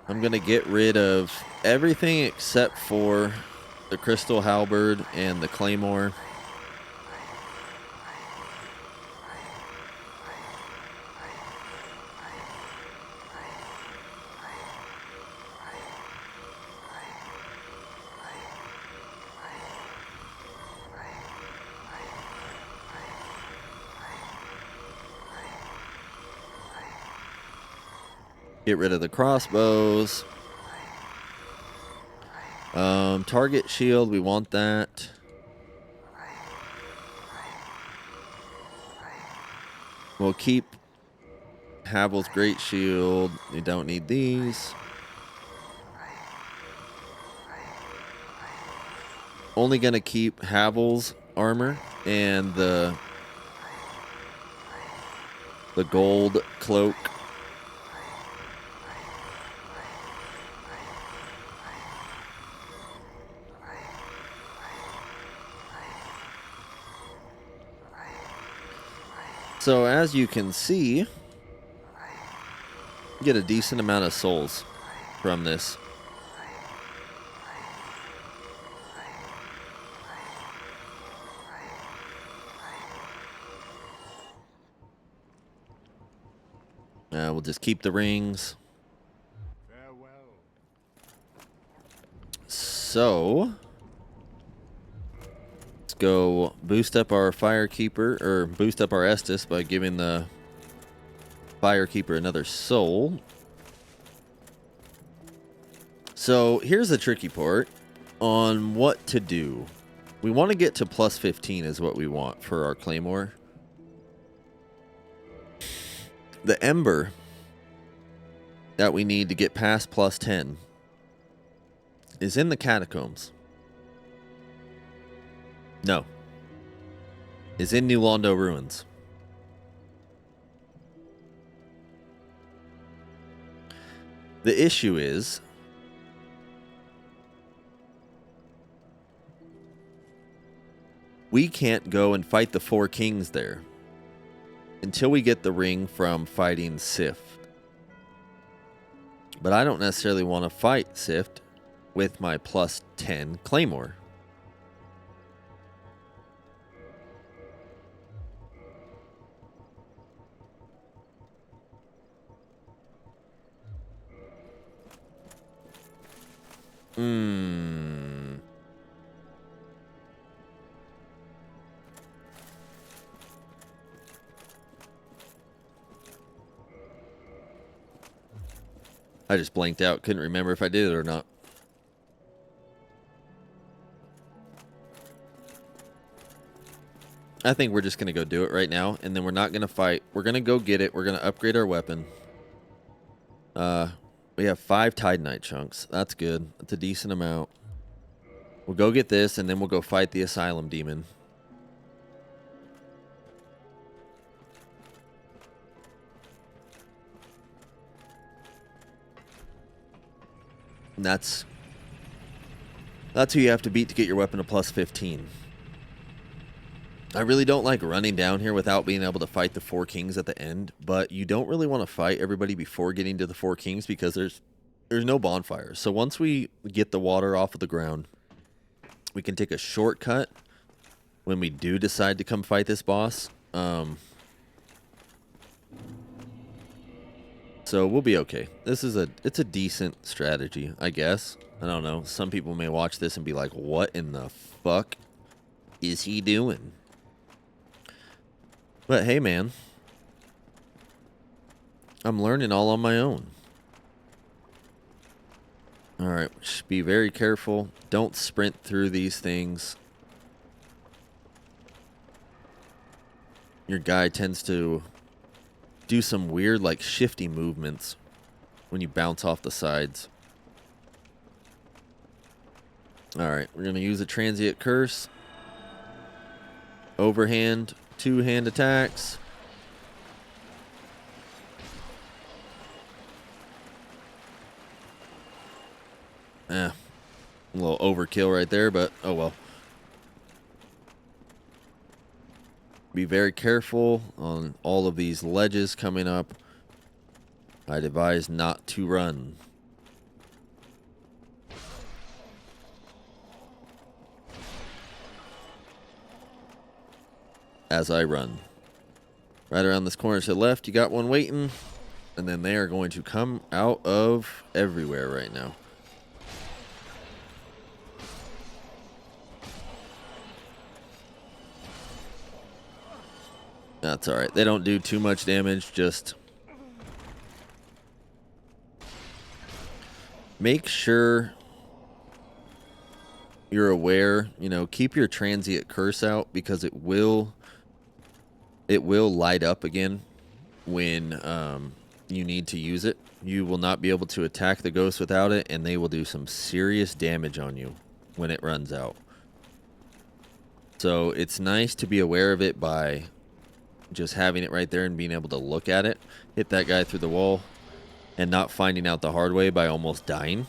I'm going to get rid of everything except for the crystal halberd and the claymore. Get rid of the crossbows. Target shield, we want that. We'll keep Havel's great shield. We don't need these. Only gonna keep Havel's armor and the gold cloak. So as you can see, you get a decent amount of souls from this. We'll just keep the rings. Farewell. So let's go boost up our Firekeeper, or boost up our Estus by giving the Firekeeper another soul. So here's the tricky part on what to do. We want to get to plus 15 is what we want for our Claymore. The Ember that we need to get past plus 10 is in the Catacombs. No. Is in New Londo Ruins. The issue is we can't go and fight the Four Kings there until we get the ring from fighting Sif. But I don't necessarily want to fight Sif with my plus 10 Claymore. I just blanked out. Couldn't remember if I did it or not. I think we're just going to go do it right now, and then we're not going to fight. We're going to go get it. We're going to upgrade our weapon. We have 5 Titanite chunks. That's good. That's a decent amount. We'll go get this, and then we'll go fight the Asylum Demon. And that's who you have to beat to get your weapon to plus 15. I really don't like running down here without being able to fight the Four Kings at the end, but you don't really want to fight everybody before getting to the Four Kings because there's no bonfires. So once we get the water off of the ground, we can take a shortcut when we do decide to come fight this boss. So we'll be okay. It's a decent strategy, I guess. I don't know. Some people may watch this and be like, what in the fuck is he doing? But hey, man. I'm learning all on my own. Alright, just be very careful. Don't sprint through these things. Your guy tends to do some weird, like, shifty movements when you bounce off the sides. Alright, we're going to use a transient curse. Overhand, two-hand attacks. A little overkill right there, but oh well. Be very careful on all of these ledges coming up. I'd advise not to run. As I run. Right around this corner to the left, you got one waiting. And then they are going to come out of everywhere right now. That's alright. They don't do too much damage, just make sure you're aware, you know, keep your transient curse out because it will light up again when you need to use it. You will not be able to attack the ghost without it, and they will do some serious damage on you when it runs out. So it's nice to be aware of it by just having it right there and being able to look at it. Hit that guy through the wall and not finding out the hard way by almost dying.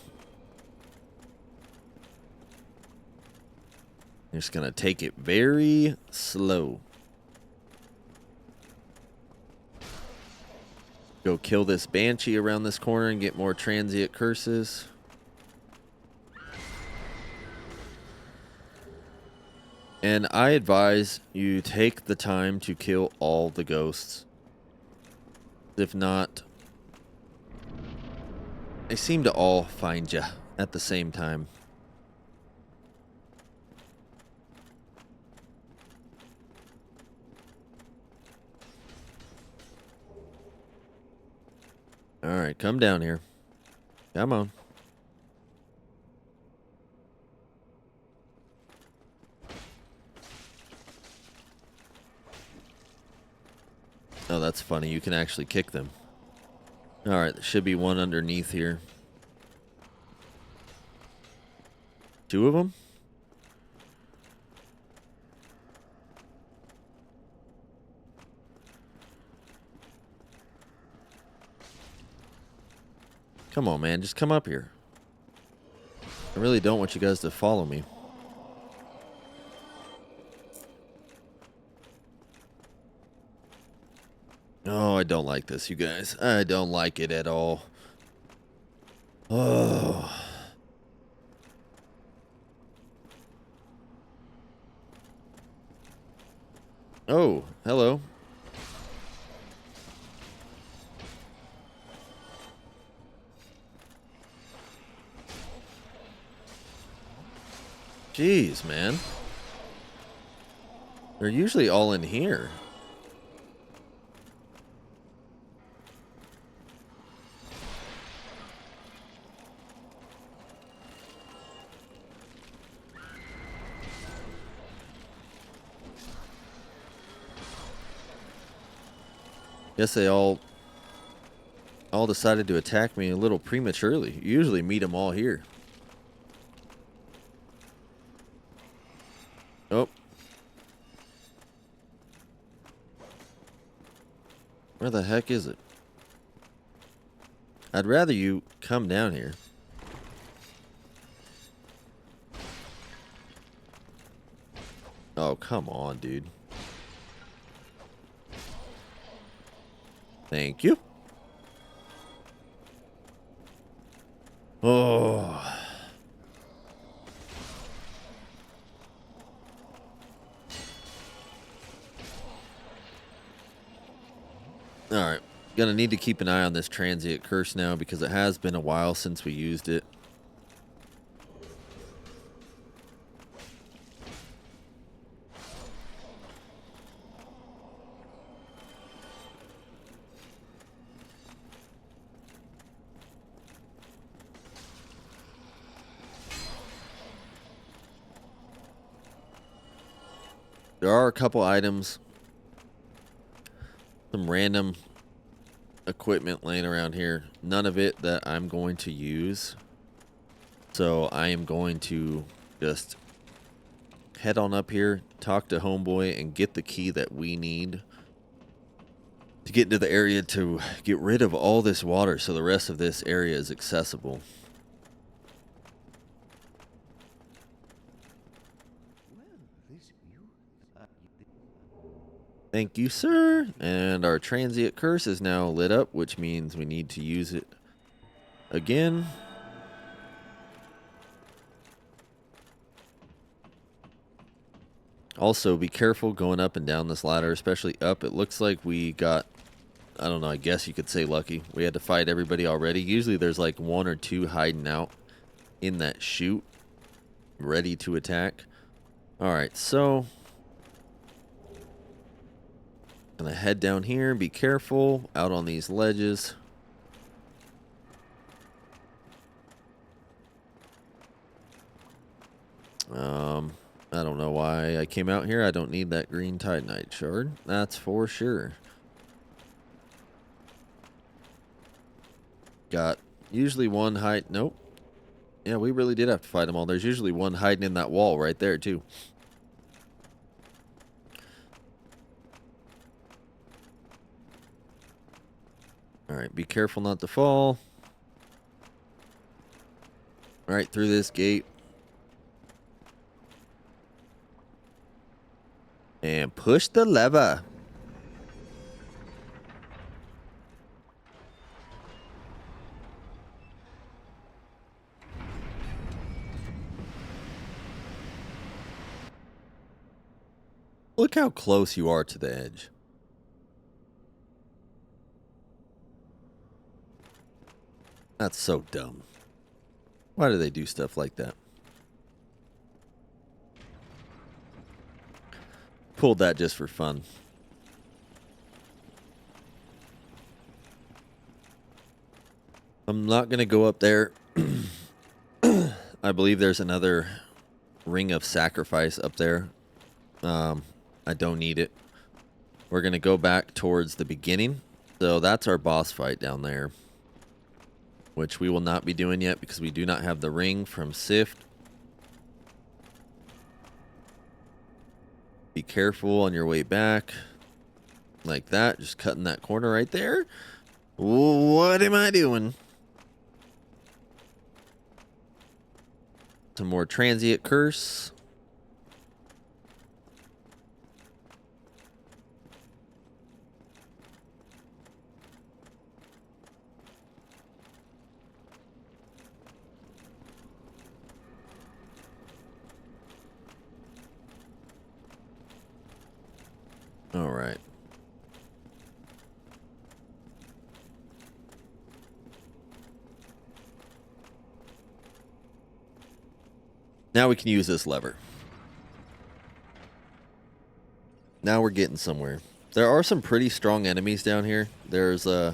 You're just going to take it very slow. Go kill this banshee around this corner and get more transient curses. And I advise you take the time to kill all the ghosts. If not, they seem to all find you at the same time. Alright, come down here. Come on. Oh, that's funny. You can actually kick them. Alright, there should be one underneath here. Two of them? Come on, man. Just come up here. I really don't want you guys to follow me. Oh, I don't like this, you guys. I don't like it at all. Oh. Oh, hello. Jeez, man. They're usually all in here. Guess they all decided to attack me a little prematurely. You usually meet them all here. Oh. Where the heck is it? I'd rather you come down here. Oh, come on, dude. Thank you. Oh. All right. Gonna need to keep an eye on this transient curse now because it has been a while since we used it. There are a couple items, some random equipment laying around here. None of it that I'm going to use. So I am going to just head on up here, talk to Homeboy, and get the key that we need to get into the area to get rid of all this water so the rest of this area is accessible. Thank you, sir. And our transient curse is now lit up, which means we need to use it again. Also, be careful going up and down this ladder, especially up. It looks like we got, I don't know, I guess you could say lucky. We had to fight everybody already. Usually there's like 1 or 2 hiding out in that chute, ready to attack. Alright, so gonna head down here, be careful out on these ledges. I don't know why I came out here. I don't need that green titanite shard, that's for sure. Got usually one hide. Nope. Yeah, we really did have to fight them all. There's usually one hiding in that wall right there too. Alright, be careful not to fall. Right through this gate. And push the lever. Look how close you are to the edge. That's so dumb. Why do they do stuff like that? Pulled that just for fun. I'm not going to go up there. I believe there's another ring of sacrifice up there. I don't need it. We're going to go back towards the beginning. So that's our boss fight down there, which we will not be doing yet because we do not have the ring from Sift. Be careful on your way back. Like that. Just cutting that corner right there. What am I doing? Some more transient curse. All right. Now we can use this lever. Now we're getting somewhere. There are some pretty strong enemies down here. There's I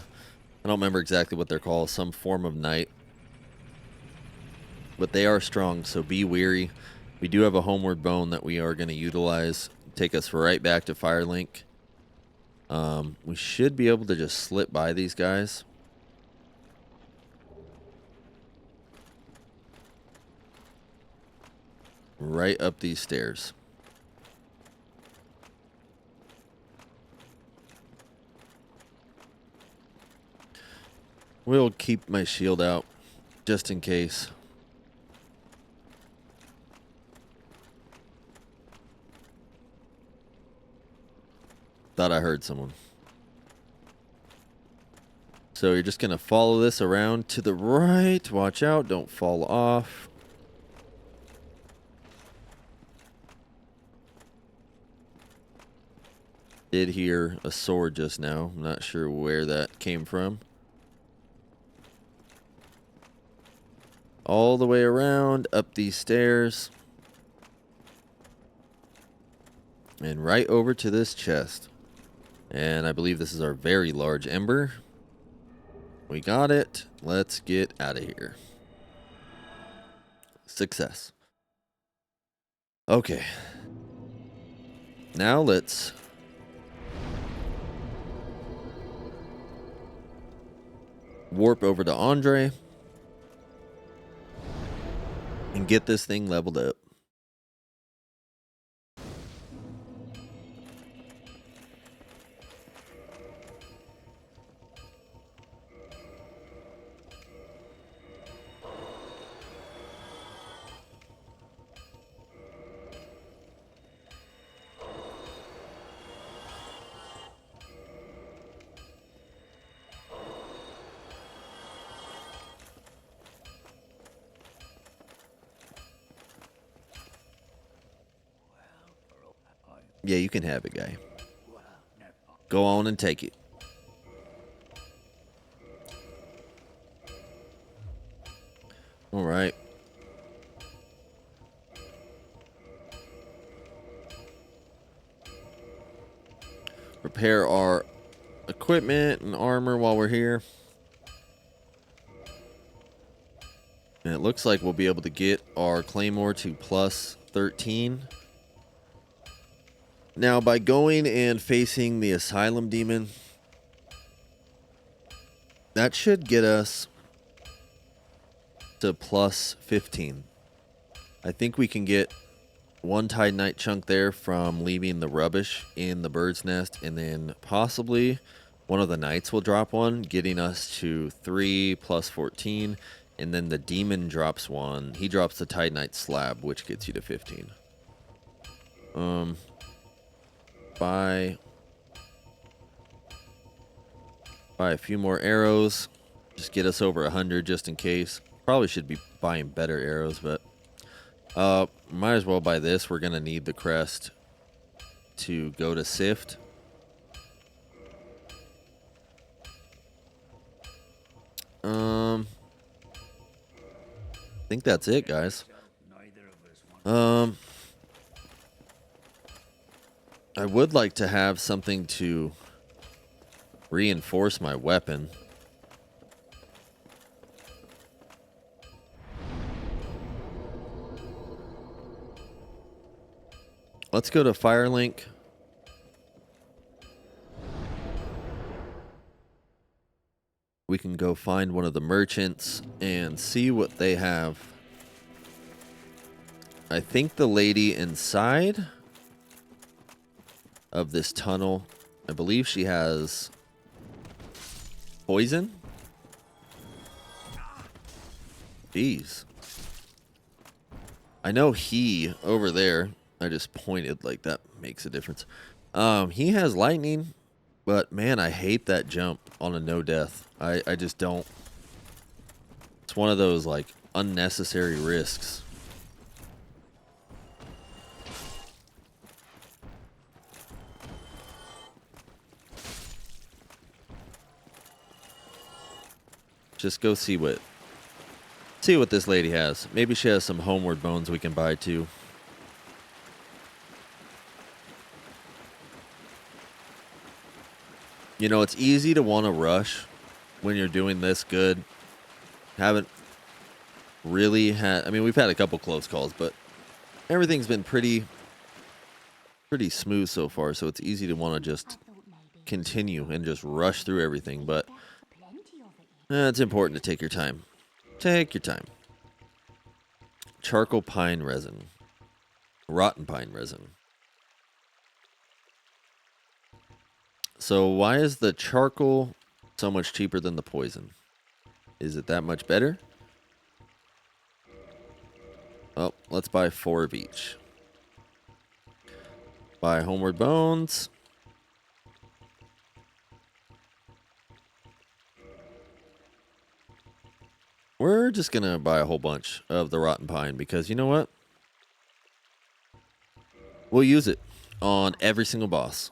don't remember exactly what they're called, some form of knight. But they are strong, so be weary. We do have a homeward bone that we are going to utilize. Take us right back to Firelink. We should be able to just slip by these guys. Right up these stairs. We'll keep my shield out just in case. Thought I heard someone. So you're just going to follow this around to the right. Watch out, don't fall off. Did hear a sword just now. I'm not sure where that came from. All the way around, up these stairs. And right over to this chest. And I believe this is our very large ember. We got it. Let's get out of here. Success. Okay. Now let's warp over to Andre and get this thing leveled up. Yeah, you can have it, guy. Go on and take it. All right. Repair our equipment and armor while we're here. And it looks like we'll be able to get our claymore to plus 13. Now, by going and facing the asylum demon, that should get us to plus 15. I think we can get one Titanite chunk there from leaving the rubbish in the bird's nest, and then possibly one of the knights will drop one, getting us to 3 plus 14, and then the demon drops one. He drops the Titanite slab, which gets you to 15. Buy a few more arrows. Just get us over 100 just in case. Probably should be buying better arrows, but might as well buy this. We're gonna need the crest to go to Sift. I think that's it, guys. I would like to have something to reinforce my weapon. Let's go to Firelink. We can go find one of the merchants and see what they have. I think the lady inside of this tunnel, I believe she has poison. Jeez. I know he over there, I just pointed like that makes a difference. He has lightning, but man, I hate that jump on a no death. I just don't. It's one of those like unnecessary risks. Just go see what this lady has. Maybe she has some homeward bones we can buy too. You know, it's easy to want to rush when you're doing this good. Haven't really had, I mean, we've had a couple close calls, but everything's been pretty smooth so far, so it's easy to want to just continue and just rush through everything, but it's important to take your time. Take your time. Charcoal pine resin. Rotten pine resin. So why is the charcoal so much cheaper than the poison? Is it that much better? Oh, let's buy 4 of each. Buy homeward bones. We're just going to buy a whole bunch of the rotten pine because you know what? We'll use it on every single boss.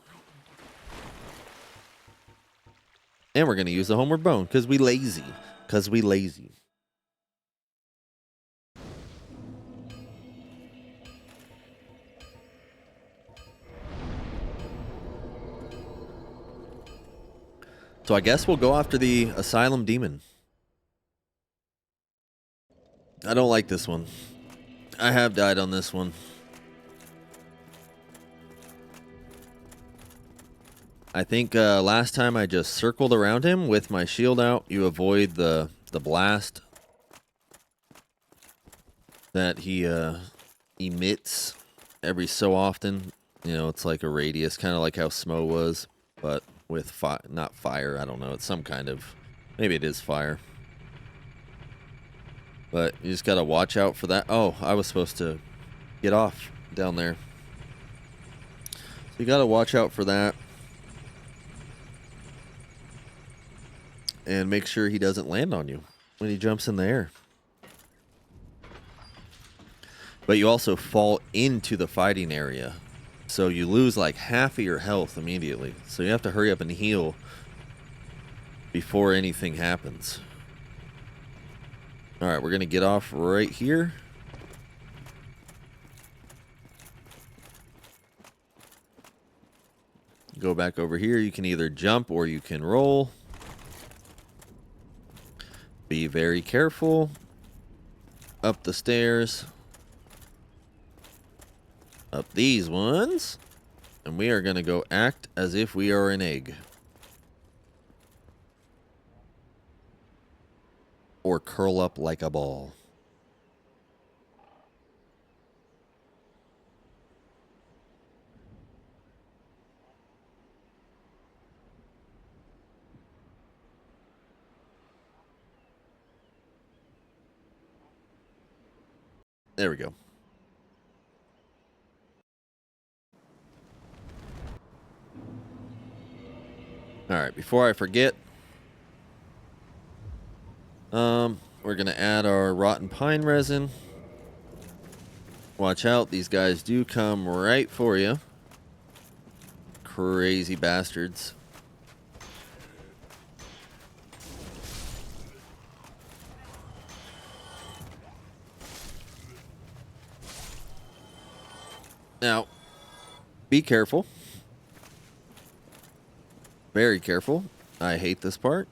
And we're going to use the homeward bone because we lazy. Because we lazy. So I guess we'll go after the Asylum Demon. I don't like this one. I have died on this one. I think last time I just circled around him with my shield out. You avoid the blast that he emits every so often. You know, it's like a radius, kind of like how Smo was, but with not fire. I don't know. It's some kind of, maybe it is fire. But you just got to watch out for that. Oh, I was supposed to get off down there. So you got to watch out for that. And make sure he doesn't land on you when he jumps in the air. But you also fall into the fighting area. So you lose like half of your health immediately. So you have to hurry up and heal before anything happens. Alright, we're going to get off right here. Go back over here. You can either jump or you can roll. Be very careful. Up the stairs. Up these ones. And we are going to go act as if we are an egg. Or curl up like a ball. There we go. All right, before I forget, we're going to add our rotten pine resin. Watch out, these guys do come right for you. Crazy bastards. Now, be careful. Very careful. I hate this part.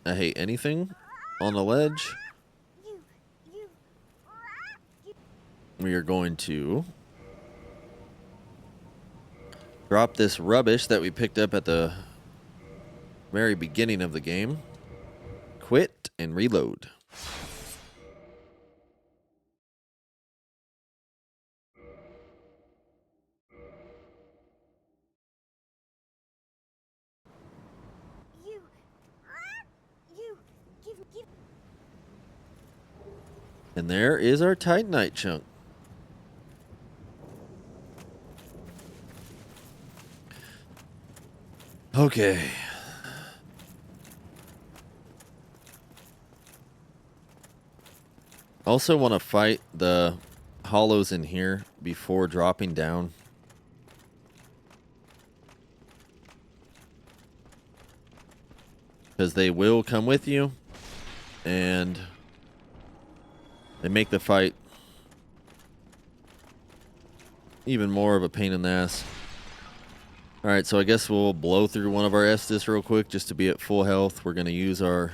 I hate anything on the ledge. We are going to drop this rubbish that we picked up at the very beginning of the game. Quit and reload. And there is our Titanite chunk. Okay. Also want to fight the hollows in here before dropping down. Because they will come with you. And they make the fight even more of a pain in the ass. Alright, so I guess we'll blow through one of our Estus real quick just to be at full health. We're going to use our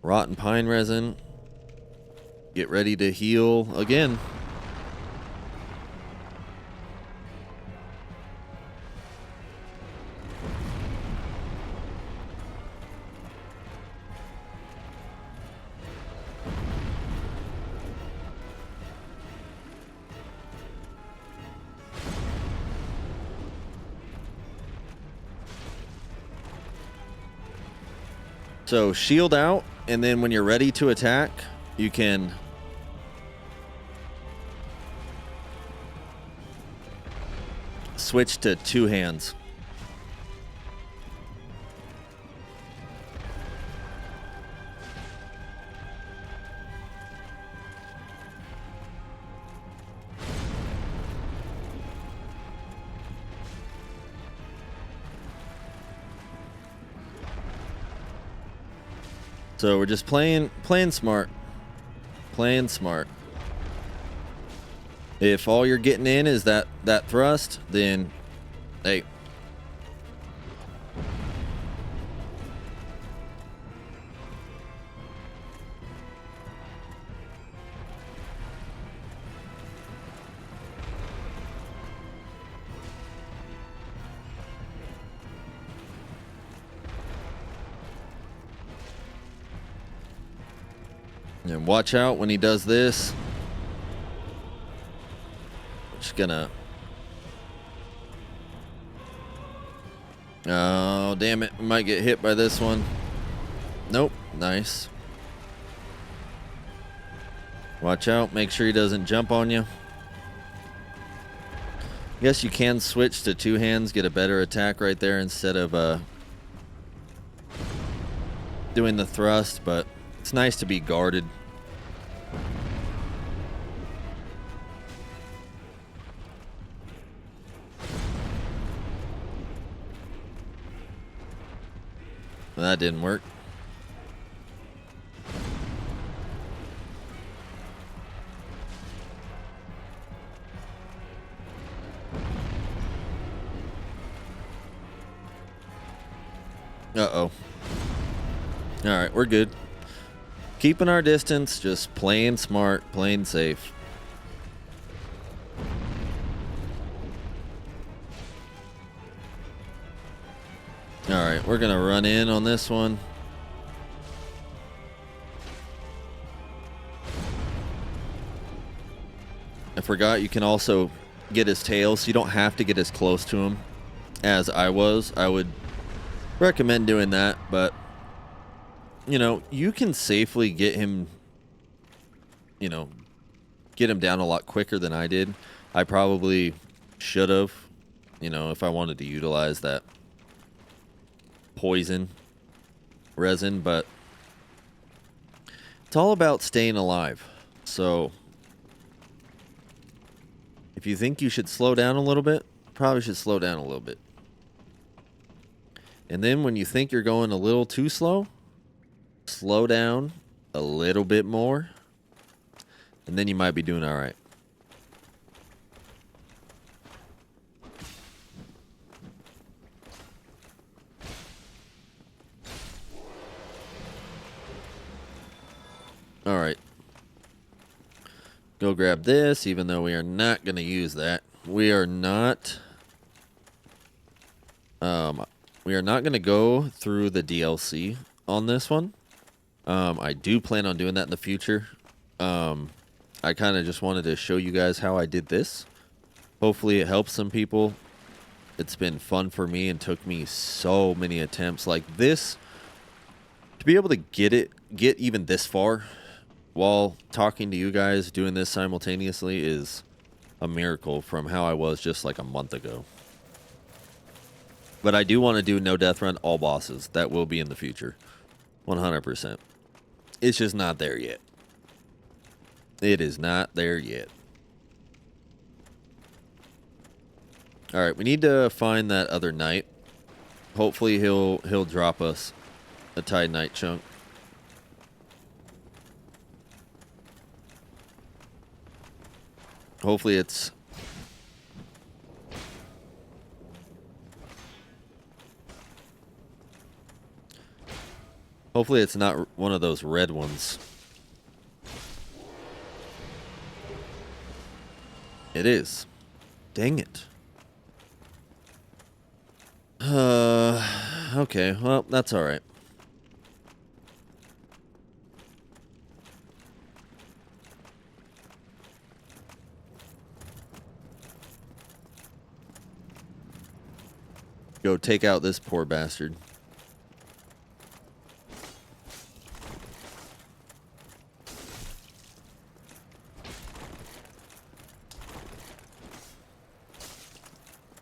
rotten pine resin. Get ready to heal again. So shield out, and then when you're ready to attack, you can switch to two hands. So we're just playing smart. Playing smart. If all you're getting in is that thrust, then hey. And watch out when he does this. Just gonna... Oh, damn it. We might get hit by this one. Nope. Nice. Watch out. Make sure he doesn't jump on you. Guess you can switch to two hands, get a better attack right there instead of doing the thrust, but it's nice to be guarded. Well, that didn't work. Uh-oh. Alright, we're good. Keeping our distance, just playing smart, playing safe. Alright, we're gonna run in on this one. I forgot you can also get his tail, so you don't have to get as close to him as I was. I would recommend doing that, but you know, you can safely get him, you know, get him down a lot quicker than I did. I probably should have, you know, if I wanted to utilize that poison resin, but it's all about staying alive. So if you think you should slow down a little bit, probably should slow down a little bit. And then when you think you're going a little too slow, slow down a little bit more, and then you might be doing all right. All right. Go grab this, even though we are not going to use that. We are not going to go through the DLC on this one. I do plan on doing that in the future. I kind of just wanted to show you guys how I did this. Hopefully it helps some people. It's been fun for me and took me so many attempts like this. To be able to get even this far while talking to you guys, doing this simultaneously is a miracle from how I was just like a month ago. But I do want to do no death run all bosses. That will be in the future. 100%. It's just not there yet. It is not there yet. Alright, we need to find that other knight. Hopefully he'll drop us a Tide Knight chunk. Hopefully it's... Hopefully it's not one of those red ones. It is. Dang it. Okay, well, that's alright. Go take out this poor bastard.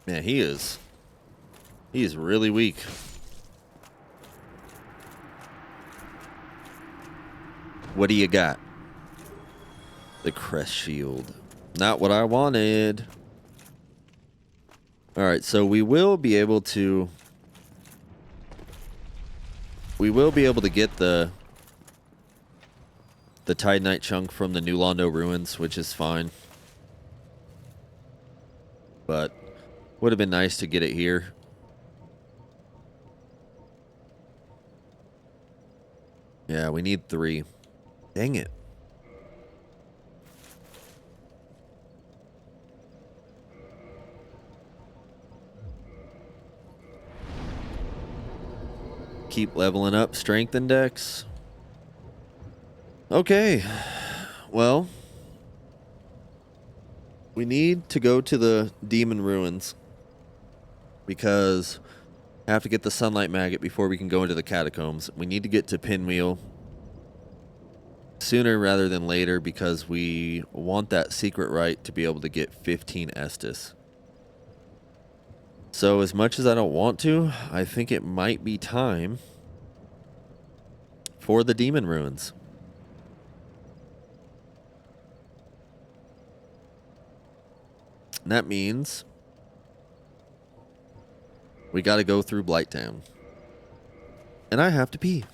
Man, he is really weak. What do you got? The crest shield. Not what I wanted. Alright, so we will be able to get the the Titanite chunk from the New Londo ruins, which is fine. But would have been nice to get it here. Yeah, we need 3. Dang it. Keep leveling up strength index. Okay. Well, we need to go to the demon ruins because I have to get the sunlight maggot before we can go into the catacombs. We need to get to Pinwheel sooner rather than later because we want that secret right to be able to get 15 Estus. So as much as I don't want to, I think it might be time for the demon ruins. And that means we got to go through Blighttown. And I have to pee.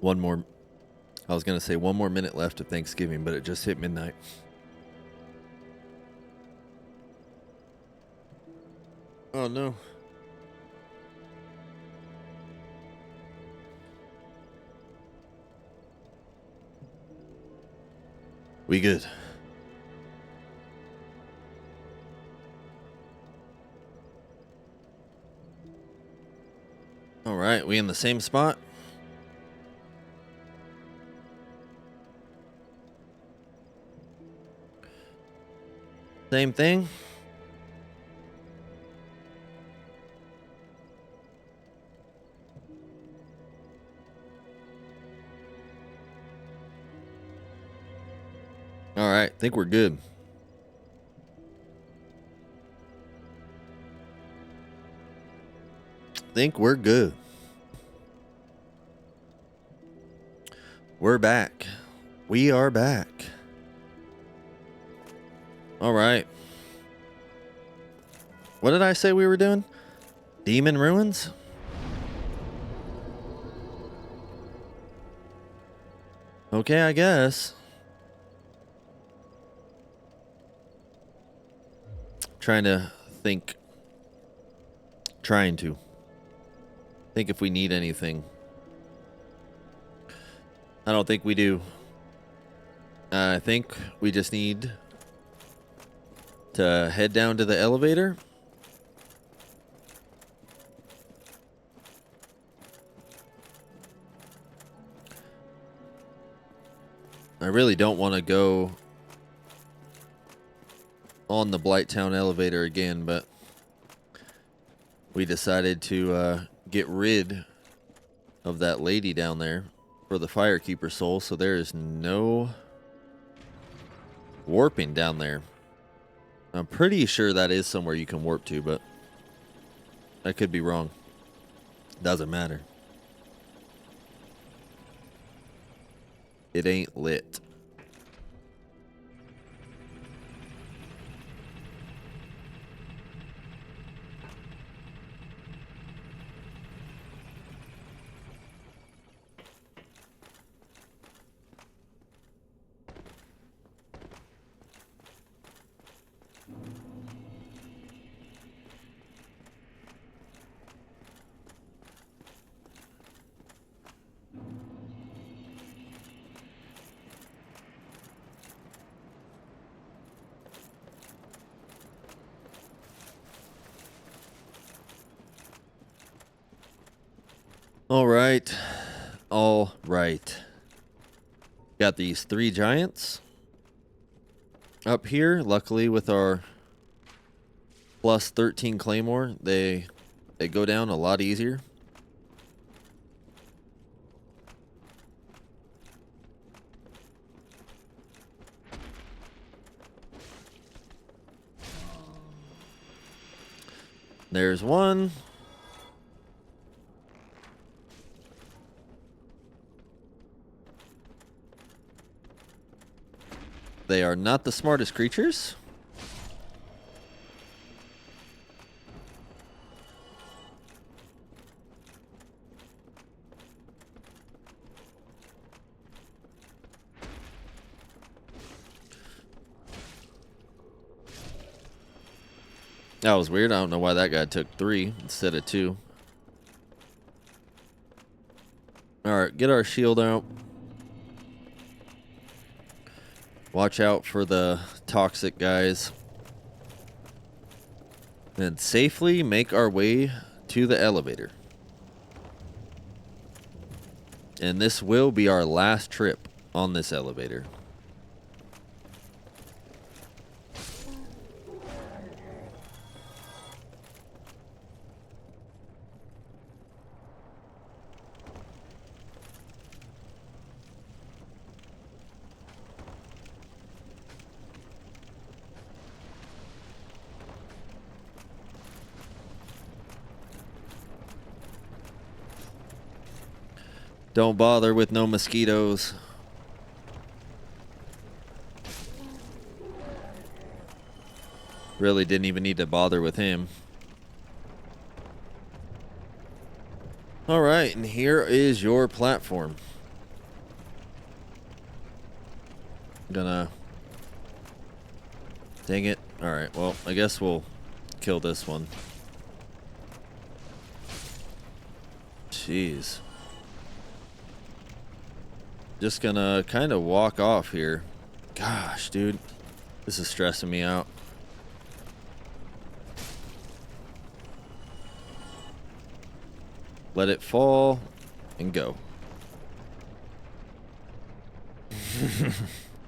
One more. I was going to say one more minute left of Thanksgiving, but it just hit midnight. Oh, no. We good. All right, we in the same spot? Same thing? All right, think we're good. Think we're good. We're back. We are back. All right. What did I say we were doing? Demon Ruins? Okay, I guess. Trying to think Trying to. Think if we need anything. I don't think we do. I think we just need to head down to the elevator. I really don't want to go on the Blighttown elevator again, but we decided to get rid of that lady down there for the Firekeeper soul, so there is no warping down there. I'm pretty sure that is somewhere you can warp to, but I could be wrong. Doesn't matter. It ain't lit. All right. All right. Got these 3 giants up here. Luckily, with our plus 13 claymore, they go down a lot easier. There's one. They are not the smartest creatures. That was weird. I don't know why that guy took 3 instead of 2. Alright, get our shield out. Watch out for the toxic guys. And safely make our way to the elevator. And this will be our last trip on this elevator. Don't bother with no mosquitoes. Really didn't even need to bother with him. Alright, and here is your platform. Gonna... Dang it. Alright, well, I guess we'll kill this one. Jeez. Just gonna kind of walk off here. Gosh, dude. This is stressing me out. Let it fall and go.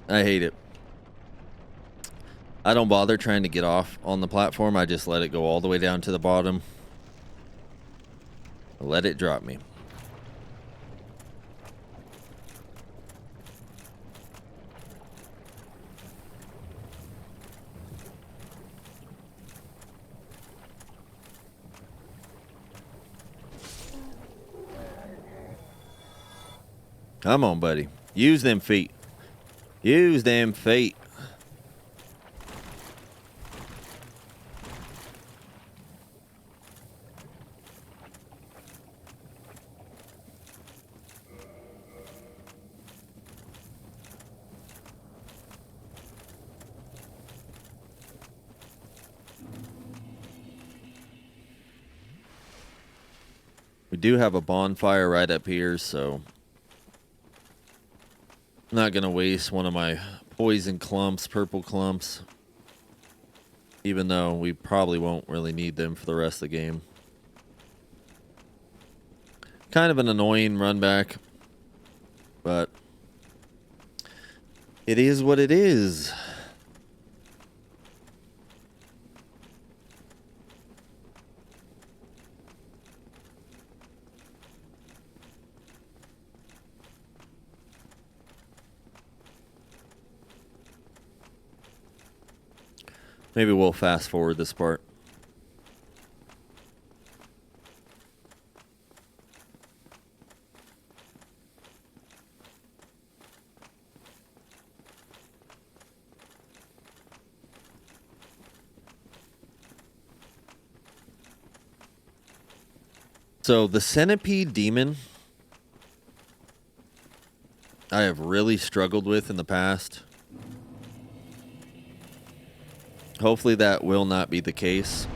I hate it. I don't bother trying to get off on the platform. I just let it go all the way down to the bottom. Let it drop me. Come on, buddy. Use them feet. Use them feet. We do have a bonfire right up here, so I'm not going to waste one of my poison clumps, purple clumps, even though we probably won't really need them for the rest of the game. Kind of an annoying run back, but it is what it is. Maybe we'll fast forward this part. So the centipede demon I have really struggled with in the past. Hopefully that will not be the case.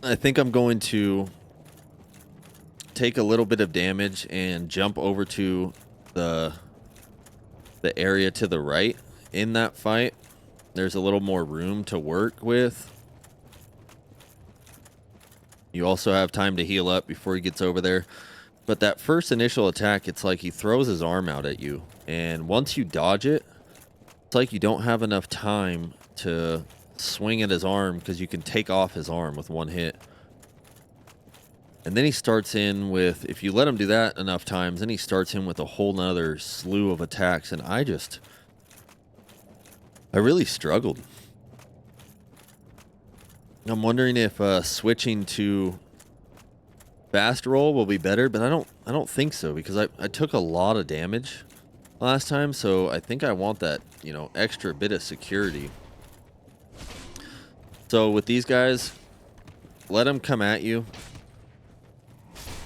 I think I'm going to take a little bit of damage and jump over to the area to the right in that fight. There's a little more room to work with. You also have time to heal up before he gets over there. But that first initial attack, it's like he throws his arm out at you. And once you dodge it, it's like you don't have enough time to swing at his arm because you can take off his arm with one hit. And then he starts in with, if you let him do that enough times, then he starts in with a whole nother slew of attacks. And I really struggled. I'm wondering if switching to fast roll will be better, but I don't think so, because I took a lot of damage last time, so I think I want that, you know, extra bit of security. So with these guys, let them come at you.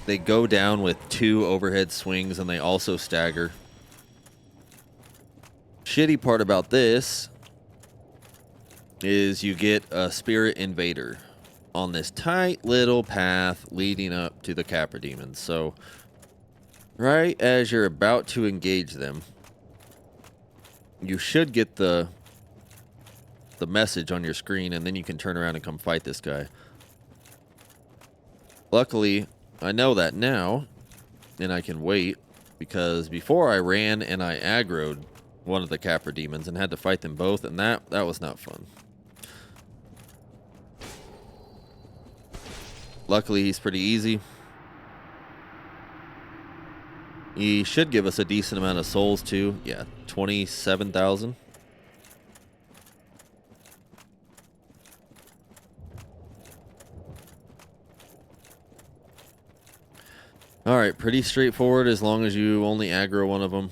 They go down with 2 overhead swings, and they also stagger. Shitty part about this is you get a spirit invader on this tight little path leading up to the Capra demons. So right as you're about to engage them, you should get the message on your screen, and then you can turn around and come fight this guy. Luckily, I know that now, and I can wait, because before I ran and I aggroed one of the Capra demons and had to fight them both, and that was not fun. Luckily, he's pretty easy. He should give us a decent amount of souls too. Yeah, 27,000. All right, pretty straightforward as long as you only aggro one of them.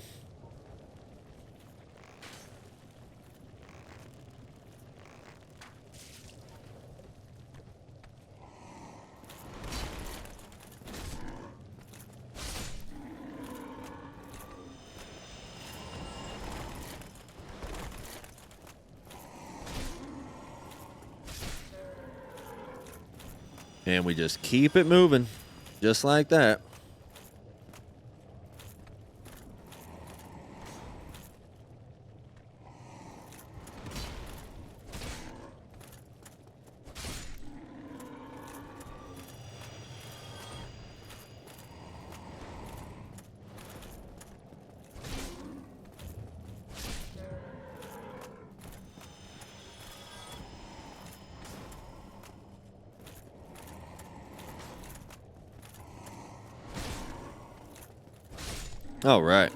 And we just keep it moving, just like that. All right.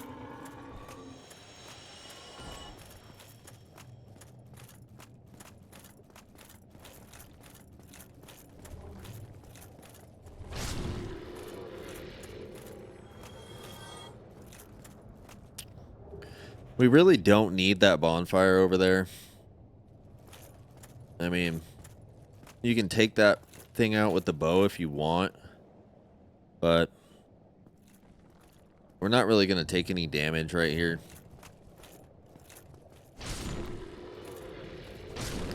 We really don't need that bonfire over there. I mean, you can take that thing out with the bow if you want, but we're not really going to take any damage right here.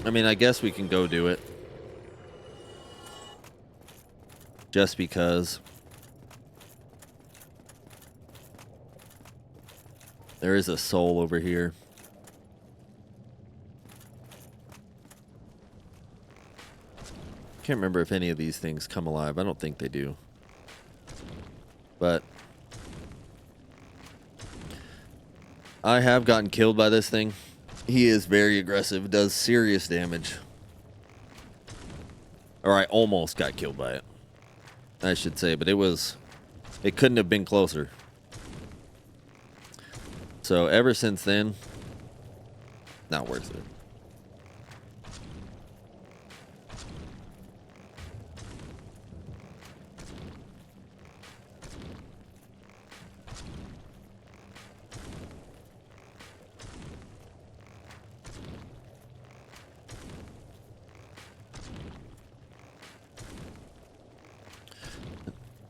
I mean, I guess we can go do it. Just because. There is a soul over here. Can't remember if any of these things come alive. I don't think they do. But I have gotten killed by this thing. He is very aggressive, does serious damage. Or I almost got killed by it, I should say, but it couldn't have been closer. So ever since then, not worth it.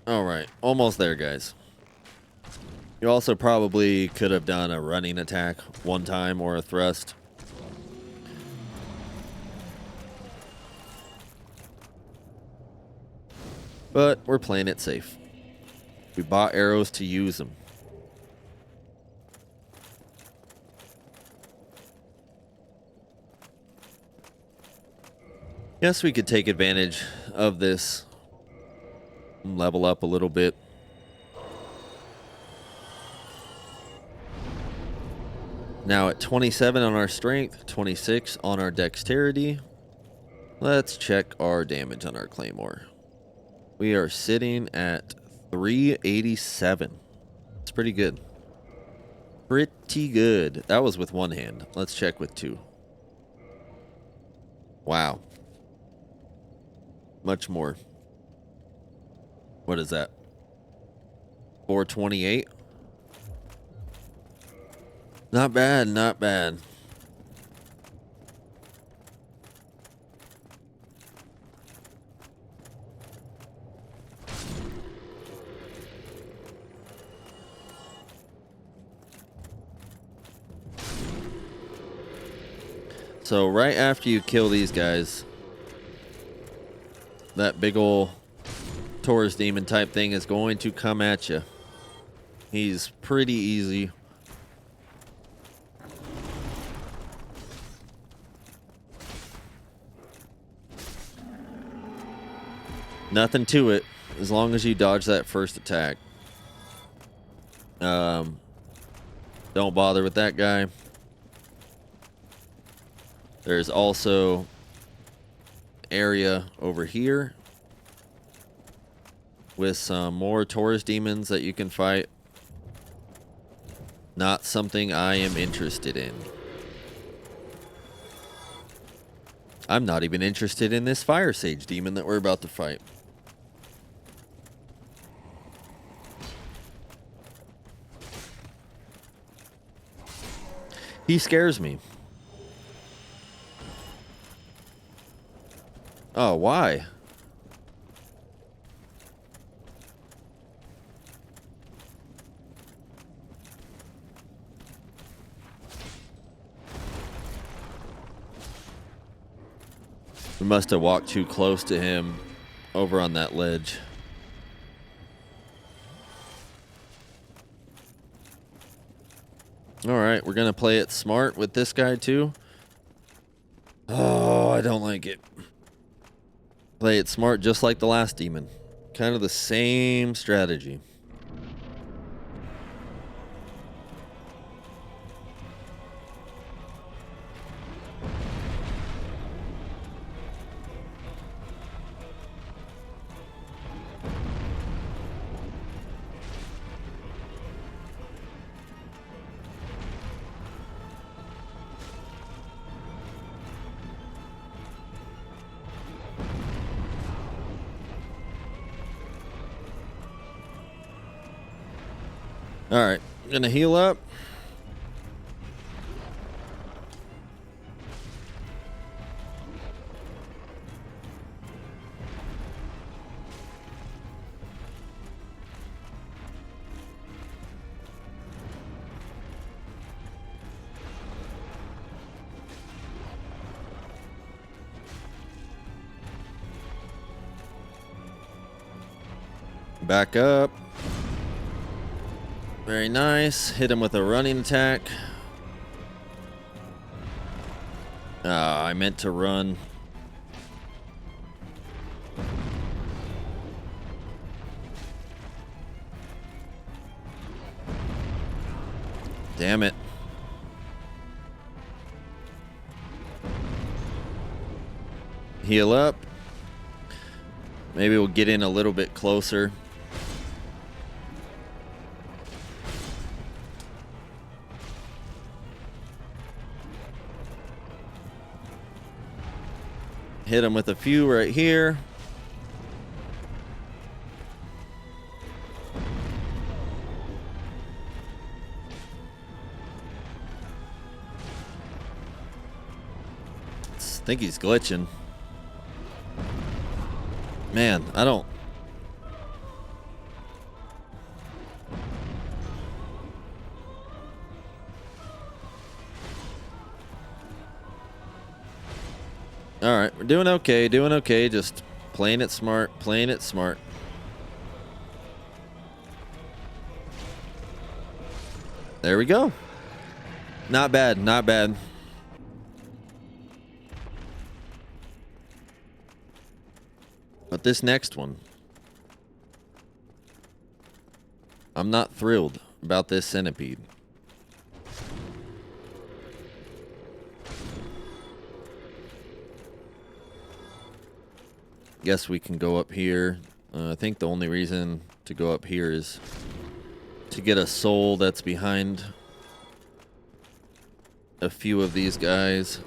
All right, almost there, guys. You also probably could have done a running attack one time or a thrust. But we're playing it safe. We bought arrows to use them. Yes, we could take advantage of this. Level up a little bit. Now at 27 on our strength, 26 on our dexterity. Let's check our damage on our claymore. We are sitting at 387. It's pretty good. Pretty good. That was with one hand. Let's check with two. Wow. Much more. What is that? 428? Not bad, not bad. So right after you kill these guys, that big ol' Taurus demon type thing is going to come at you. He's pretty easy. Nothing to it, as long as you dodge that first attack. Don't bother with that guy. There's also area over here with some more Taurus demons that you can fight. Not something I am interested in. I'm not even interested in this Fire Sage demon that we're about to fight. He scares me. Oh, why? We must have walked too close to him over on that ledge. All right, we're going to play it smart with this guy too. Oh, I don't like it. Play it smart just like the last demon. Kind of the same strategy. All right, gonna heal up. Back up. Very nice. Hit him with a running attack. I meant to run. Damn it. Heal up. Maybe we'll get in a little bit closer. Hit him with a few right here. I think he's glitching. Man, I don't... Alright, we're doing okay, just playing it smart. There we go. Not bad. But this next one, I'm not thrilled about this centipede. Guess we can go up here. I think the only reason to go up here is to get a soul that's behind a few of these guys.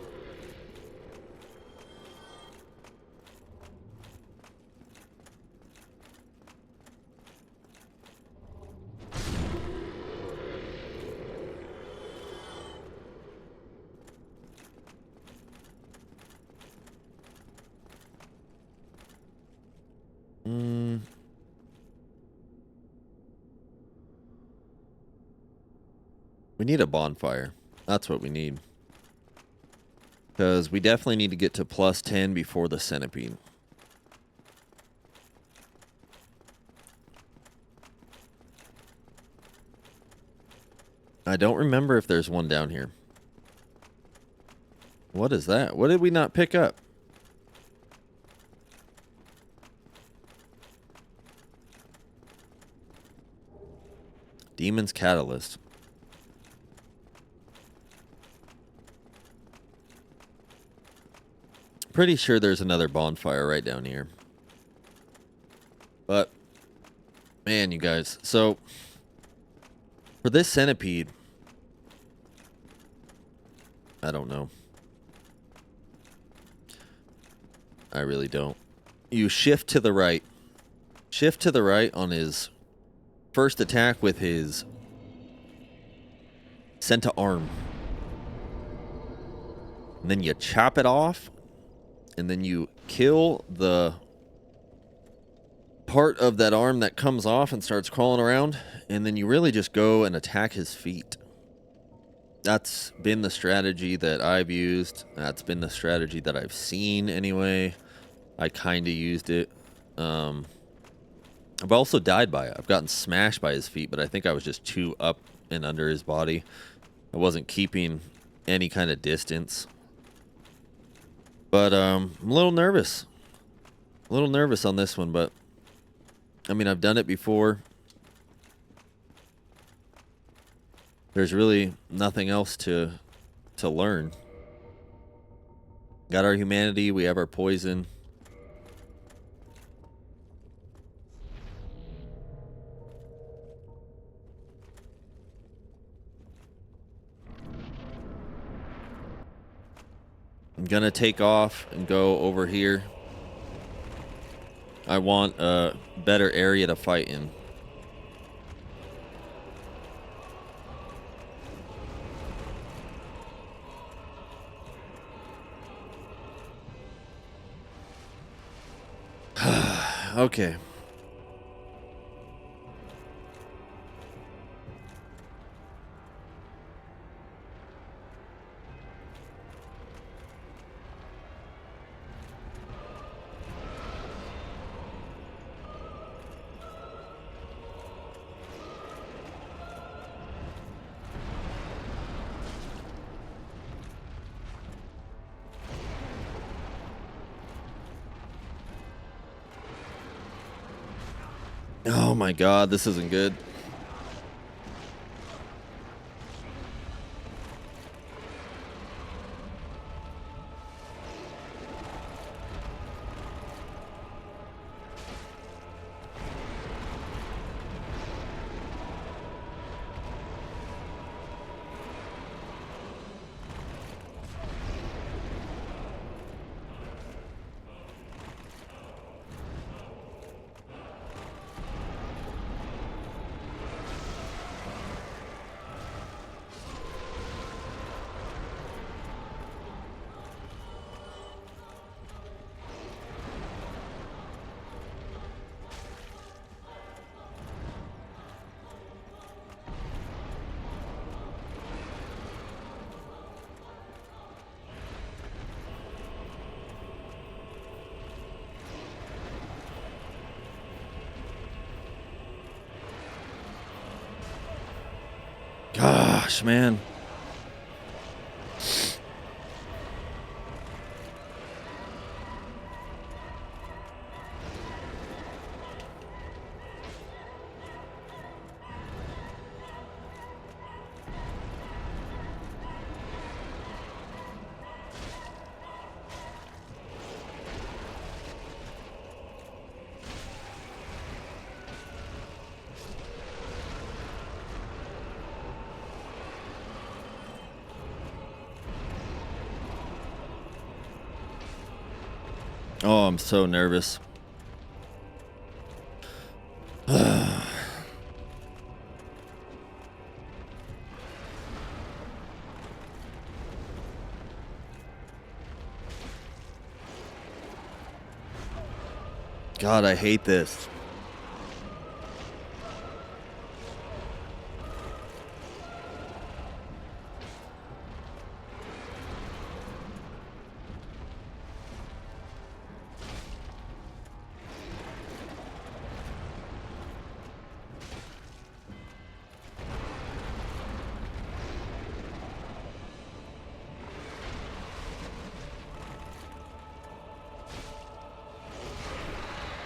We need a bonfire. That's what we need. Because we definitely need to get to plus 10 before the centipede. I don't remember if there's one down here. What is that? What did we not pick up? Demon's Catalyst. Pretty sure there's another bonfire right down here. But, man, you guys. So, for this centipede, I don't know. I really don't. You shift to the right. Shift to the right on his first attack with his centa arm. And then you chop it off. And then you kill the part of that arm that comes off and starts crawling around. And then you really just go and attack his feet. That's been the strategy that I've used. That's been the strategy that I've seen anyway. I kind of used it. I've also died by it. I've gotten smashed by his feet, but I think I was just too up and under his body. I wasn't keeping any kind of distance. But I'm a little nervous. A little nervous on this one, but I mean, I've done it before. There's really nothing else to learn. Got our humanity, we have our poison. I'm gonna take off and go over here. I want a better area to fight in. Okay. Oh my god, this isn't good. Gosh, man. Oh, I'm so nervous. God, I hate this.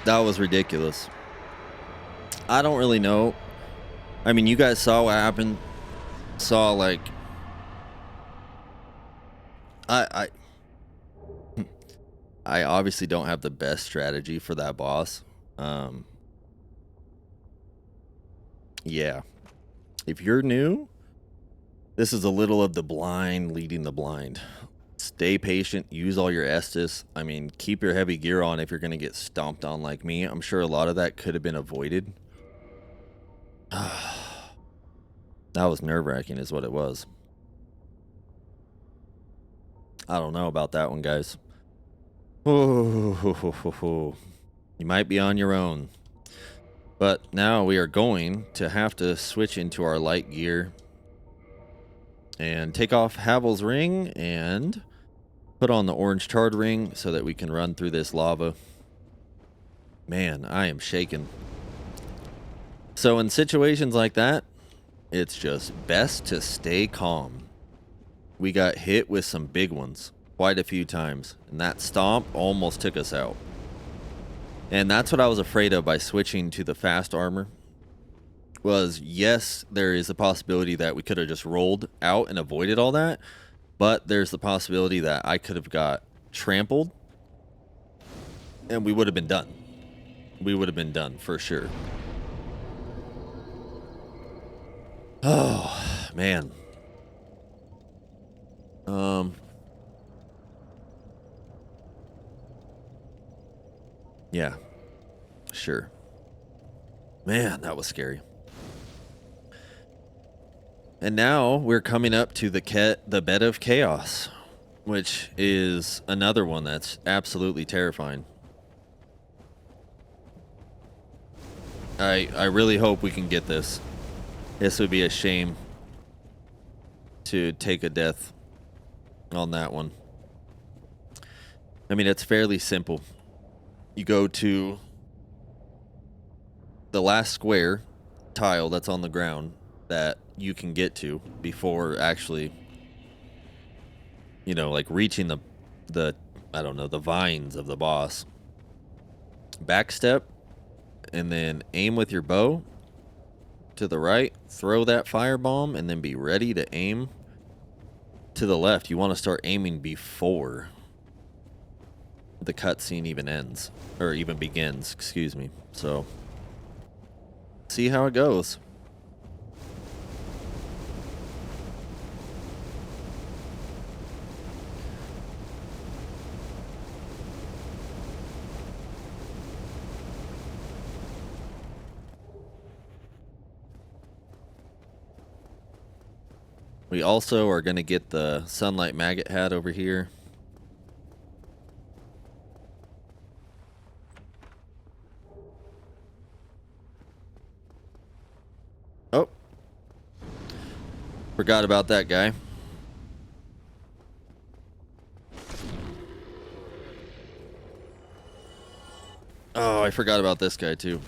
That was ridiculous. I don't really know. I mean, you guys saw what happened. Saw like I I obviously don't have the best strategy for that boss. Yeah. If you're new, this is a little of the blind leading the blind. Stay patient, use all your Estus. I mean, keep your heavy gear on if you're going to get stomped on like me. I'm sure a lot of that could have been avoided. That was nerve-wracking is what it was. I don't know about that one, guys. Oh, you might be on your own. But now we are going to have to switch into our light gear and take off Havel's ring and put on the orange charred ring so that we can run through this lava. Man, I am shaking. So in situations like that, it's just best to stay calm. We got hit with some big ones quite a few times, and that stomp almost took us out. And that's what I was afraid of by switching to the fast armor. Was yes, there is a possibility that we could have just rolled out and avoided all that, but there's the possibility that I could have got trampled and we would have been done. We would have been done for sure. Oh, man. Yeah. Sure. Man, that was scary. And now we're coming up to the Bed of Chaos, which is another one that's absolutely terrifying. I really hope we can get this. This would be a shame to take a death on that one. I mean, it's fairly simple. You go to the last square tile that's on the ground that you can get to before actually, you know, like reaching the I don't know, the vines of the boss. Backstep, and then aim with your bow to the right, throw that firebomb, and then be ready to aim to the left. You want to start aiming before the cutscene even ends, or even begins, excuse me. So, see how it goes. We also are going to get the sunlight maggot hat over here. Oh. Forgot about that guy. Oh, I forgot about this guy too.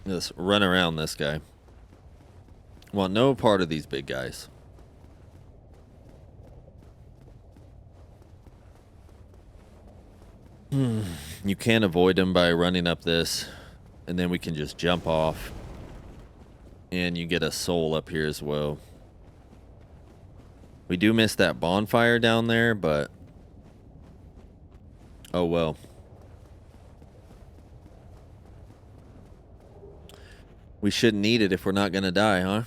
Just run around this guy. Want no part of these big guys. You can avoid them by running up this, and then we can just jump off. And you get a soul up here as well. We do miss that bonfire down there, but oh well. We shouldn't need it if we're not gonna die, huh?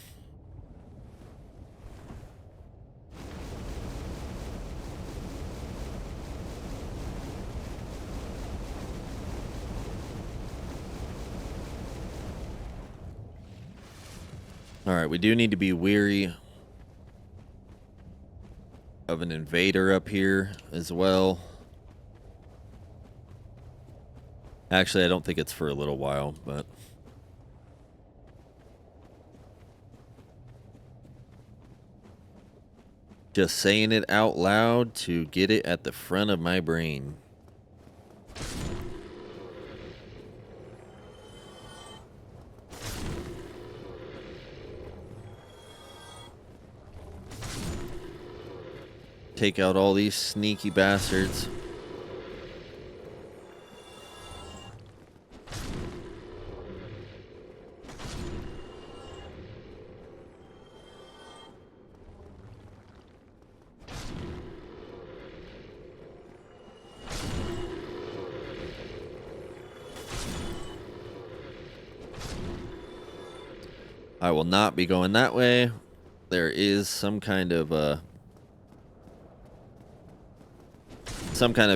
Alright, we do need to be weary of an invader up here as well. Actually, I don't think it's for a little while, but just saying it out loud to get it at the front of my brain. Take out all these sneaky bastards. I will not be going that way. There is some kind of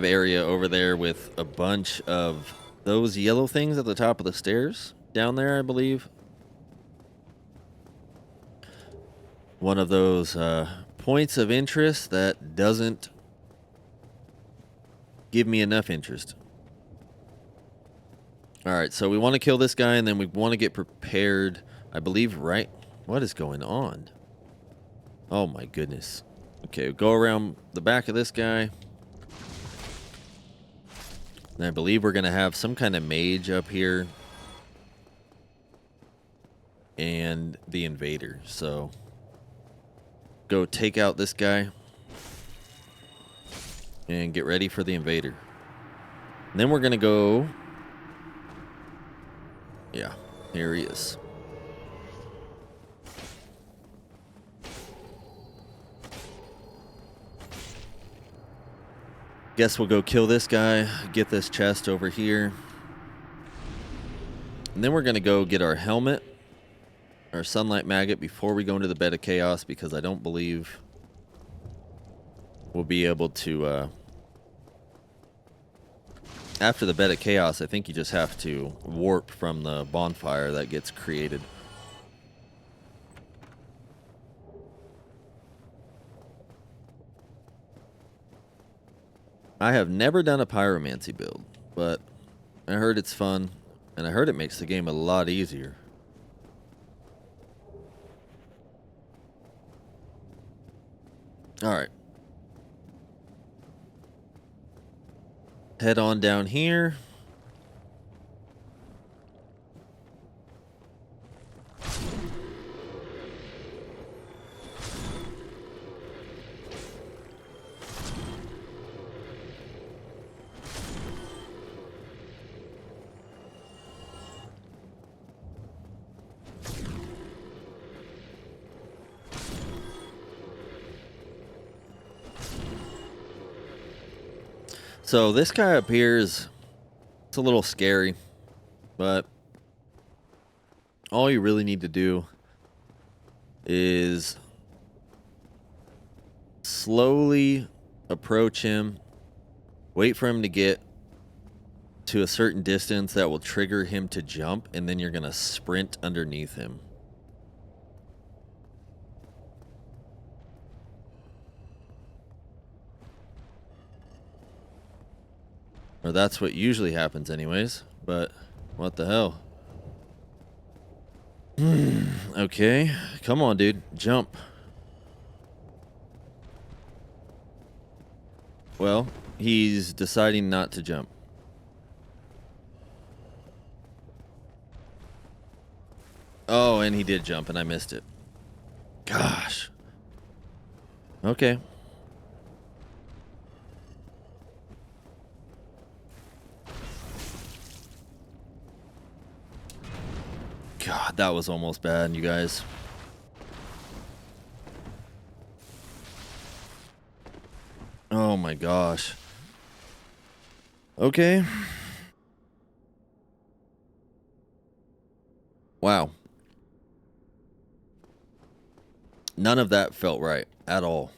area over there with a bunch of those yellow things at the top of the stairs down there, I believe. One of those points of interest that doesn't give me enough interest. Alright, so we want to kill this guy, and then we want to get prepared, I believe, right? What is going on? Oh my goodness. Okay, go around the back of this guy. And I believe we're going to have some kind of mage up here. And the invader. So, go take out this guy. And get ready for the invader. And then we're going to go... Yeah, here he is. Guess we'll go kill this guy, get this chest over here. And then we're going to go get our helmet, our sunlight maggot, before we go into the bed of chaos, because I don't believe we'll be able to... After the bed of chaos, I think you just have to warp from the bonfire that gets created. I have never done a pyromancy build, but I heard it's fun, and I heard it makes the game a lot easier. Alright. Head on down here. So this guy up here is, it's a little scary, but all you really need to do is slowly approach him, wait for him to get to a certain distance that will trigger him to jump, and then you're going to sprint underneath him. Or that's what usually happens anyways, but what the hell? Okay, come on, dude, jump. Well, he's deciding not to jump. Oh, and he did jump, and I missed it. Gosh. Okay. God, that was almost bad, you guys. Oh my gosh. Okay. Wow. None of that felt right at all.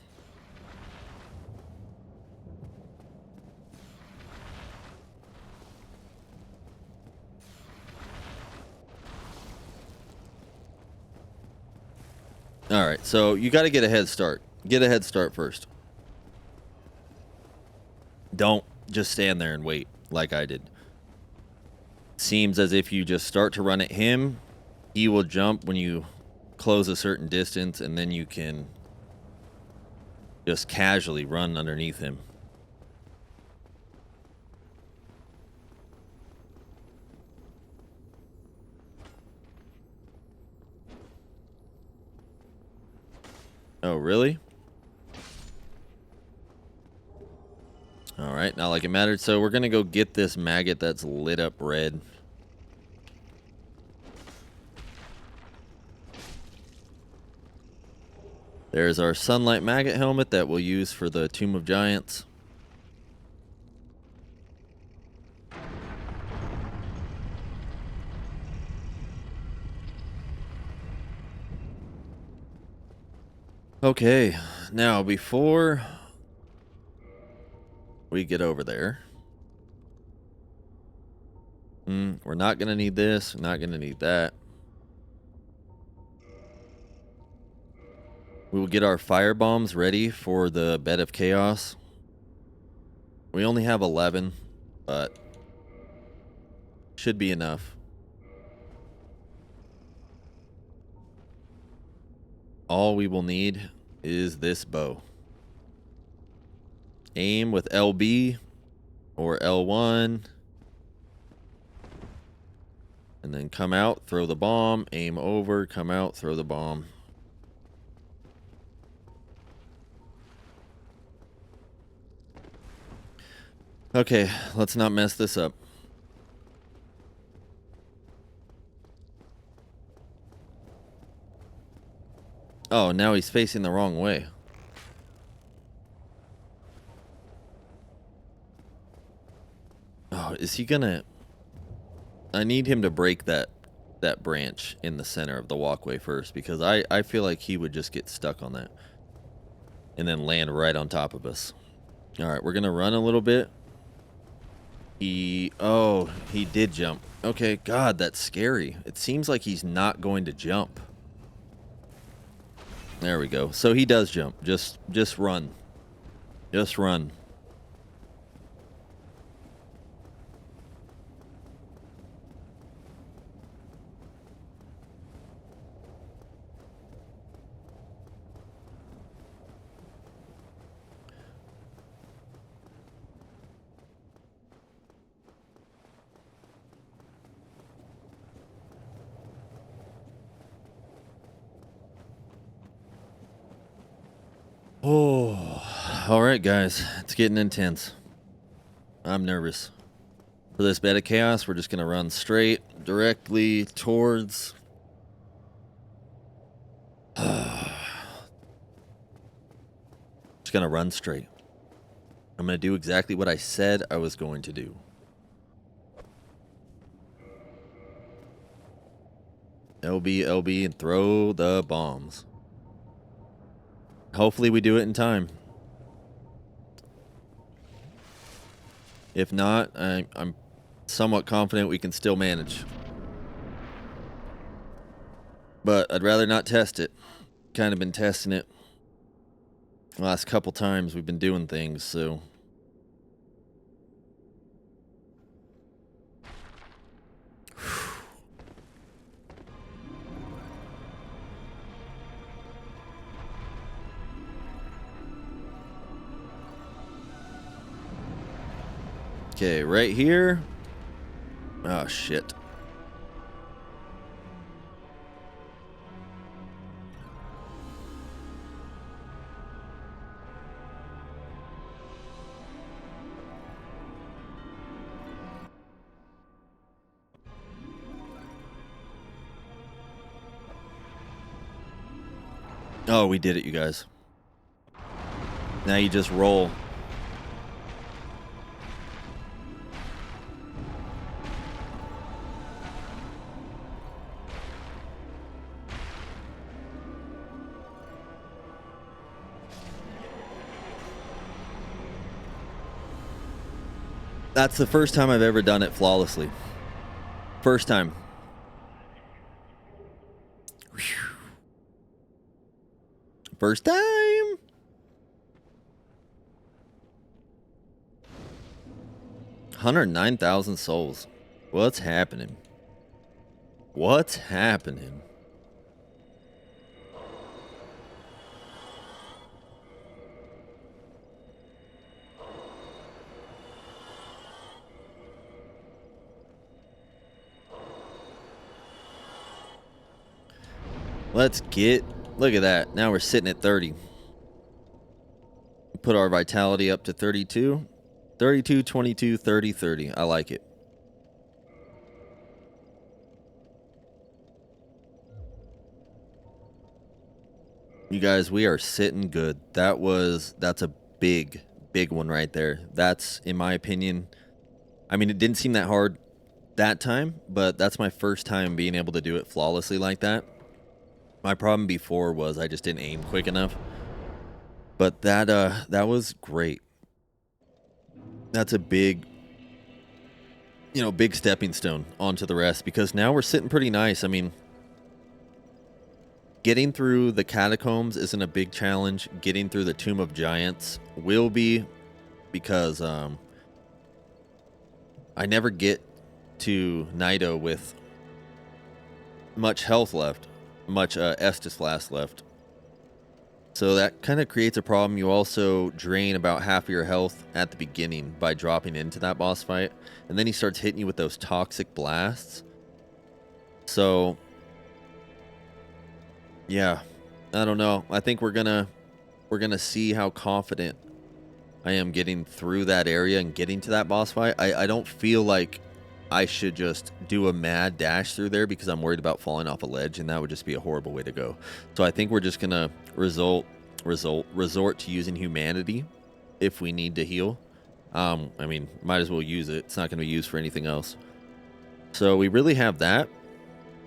All right, so you got to get a head start. Get a head start first. Don't just stand there and wait like I did. Seems as if you just start to run at him, he will jump when you close a certain distance, and then you can just casually run underneath him. Oh, really? All right, not like it mattered. So we're going to go get this maggot that's lit up red. There's our sunlight maggot helmet that we'll use for the Tomb of Giants. Okay, now before we get over there, we're not going to need this, we're not going to need that. We will get our fire bombs ready for the bed of chaos. We only have 11, but should be enough. All we will need is this bow. Aim with LB or L1. And then come out, throw the bomb, aim over, come out, throw the bomb. Okay, let's not mess this up. Oh, now he's facing the wrong way. Oh, is he gonna... I need him to break that branch in the center of the walkway first, because I feel like he would just get stuck on that and then land right on top of us. All right, we're gonna run a little bit. He did jump. Okay, God, that's scary. It seems like he's not going to jump. There we go. So he does jump. Just run. Just run. Oh, all right, guys. It's getting intense. I'm nervous. For this bed of chaos, we're just going to run straight directly towards... Just going to run straight. I'm going to do exactly what I said I was going to do. LB, LB, and throw the bombs. Hopefully we do it in time. If not, I'm somewhat confident we can still manage. But I'd rather not test it. Kind of been testing it the last couple times we've been doing things, so. Okay, right here. Oh, shit. Oh, we did it, you guys. Now you just roll. That's the first time I've ever done it flawlessly. First time. First time. $109,000 souls. What's happening? What's happening? Let's get, look at that. Now we're sitting at 30. Put our vitality up to 32. 32, 22, 30, 30. I like it. You guys, we are sitting good. That's a big one right there. That's, in my opinion, I mean, it didn't seem that hard that time, but that's my first time being able to do it flawlessly like that. My problem before was I just didn't aim quick enough. But that was great. That's a big, big stepping stone onto the rest, because now we're sitting pretty nice. I mean, getting through the catacombs isn't a big challenge. Getting through the Tomb of Giants will be, because I never get to Nido with much health left, much Estus Flask left. So that kind of creates a problem. You also drain about half of your health at the beginning by dropping into that boss fight. And then he starts hitting you with those toxic blasts. So, yeah, I don't know. I think we're gonna see how confident I am getting through that area and getting to that boss fight. I don't feel like I should just do a mad dash through there, because I'm worried about falling off a ledge, and that would just be a horrible way to go. So I think we're just gonna resort to using humanity if we need to heal. I mean, might as well use it. It's not going to be used for anything else. So we really have that.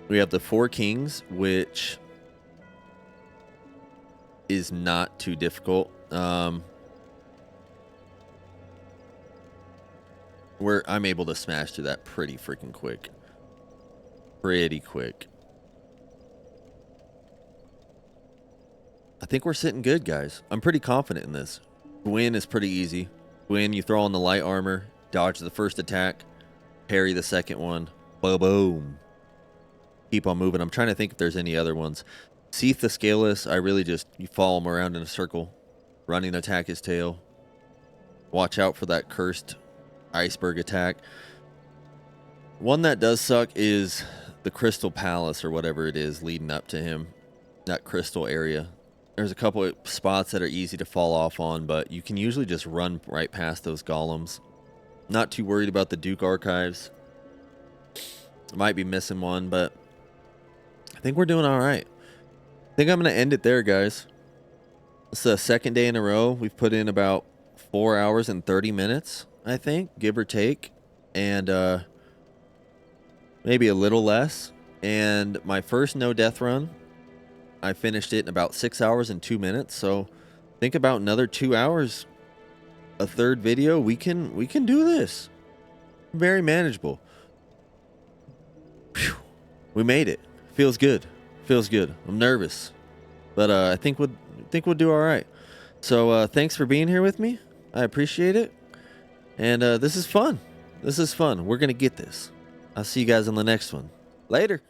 We have the Four Kings, which is not too difficult. Where I'm able to smash through that pretty freaking quick. Pretty quick. I think we're sitting good, guys. I'm pretty confident in this. Gwyn is pretty easy. Gwyn, you throw on the light armor, dodge the first attack, parry the second one. Boom. Keep on moving. I'm trying to think if there's any other ones. Seath the Scaleless, I really just, you follow him around in a circle. Running attack his tail. Watch out for that cursed iceberg attack. One that does suck is the Crystal Palace, or whatever it is leading up to him. That crystal area. There's a couple of spots that are easy to fall off on, but you can usually just run right past those golems. Not too worried about the Duke Archives. Might be missing one, but I think we're doing all right. I think I'm going to end it there, guys. It's the second day in a row. We've put in about 4 hours and 30 minutes, I think, give or take, and maybe a little less. And my first no death run, I finished it in about 6 hours and 2 minutes. So think about another 2 hours, a third video. We can do this. Very manageable. Whew. We made it. Feels good. Feels good. I'm nervous, but I think we'll do all right. So thanks for being here with me. I appreciate it. And this is fun. This is fun. We're gonna get this. I'll see you guys on the next one. Later.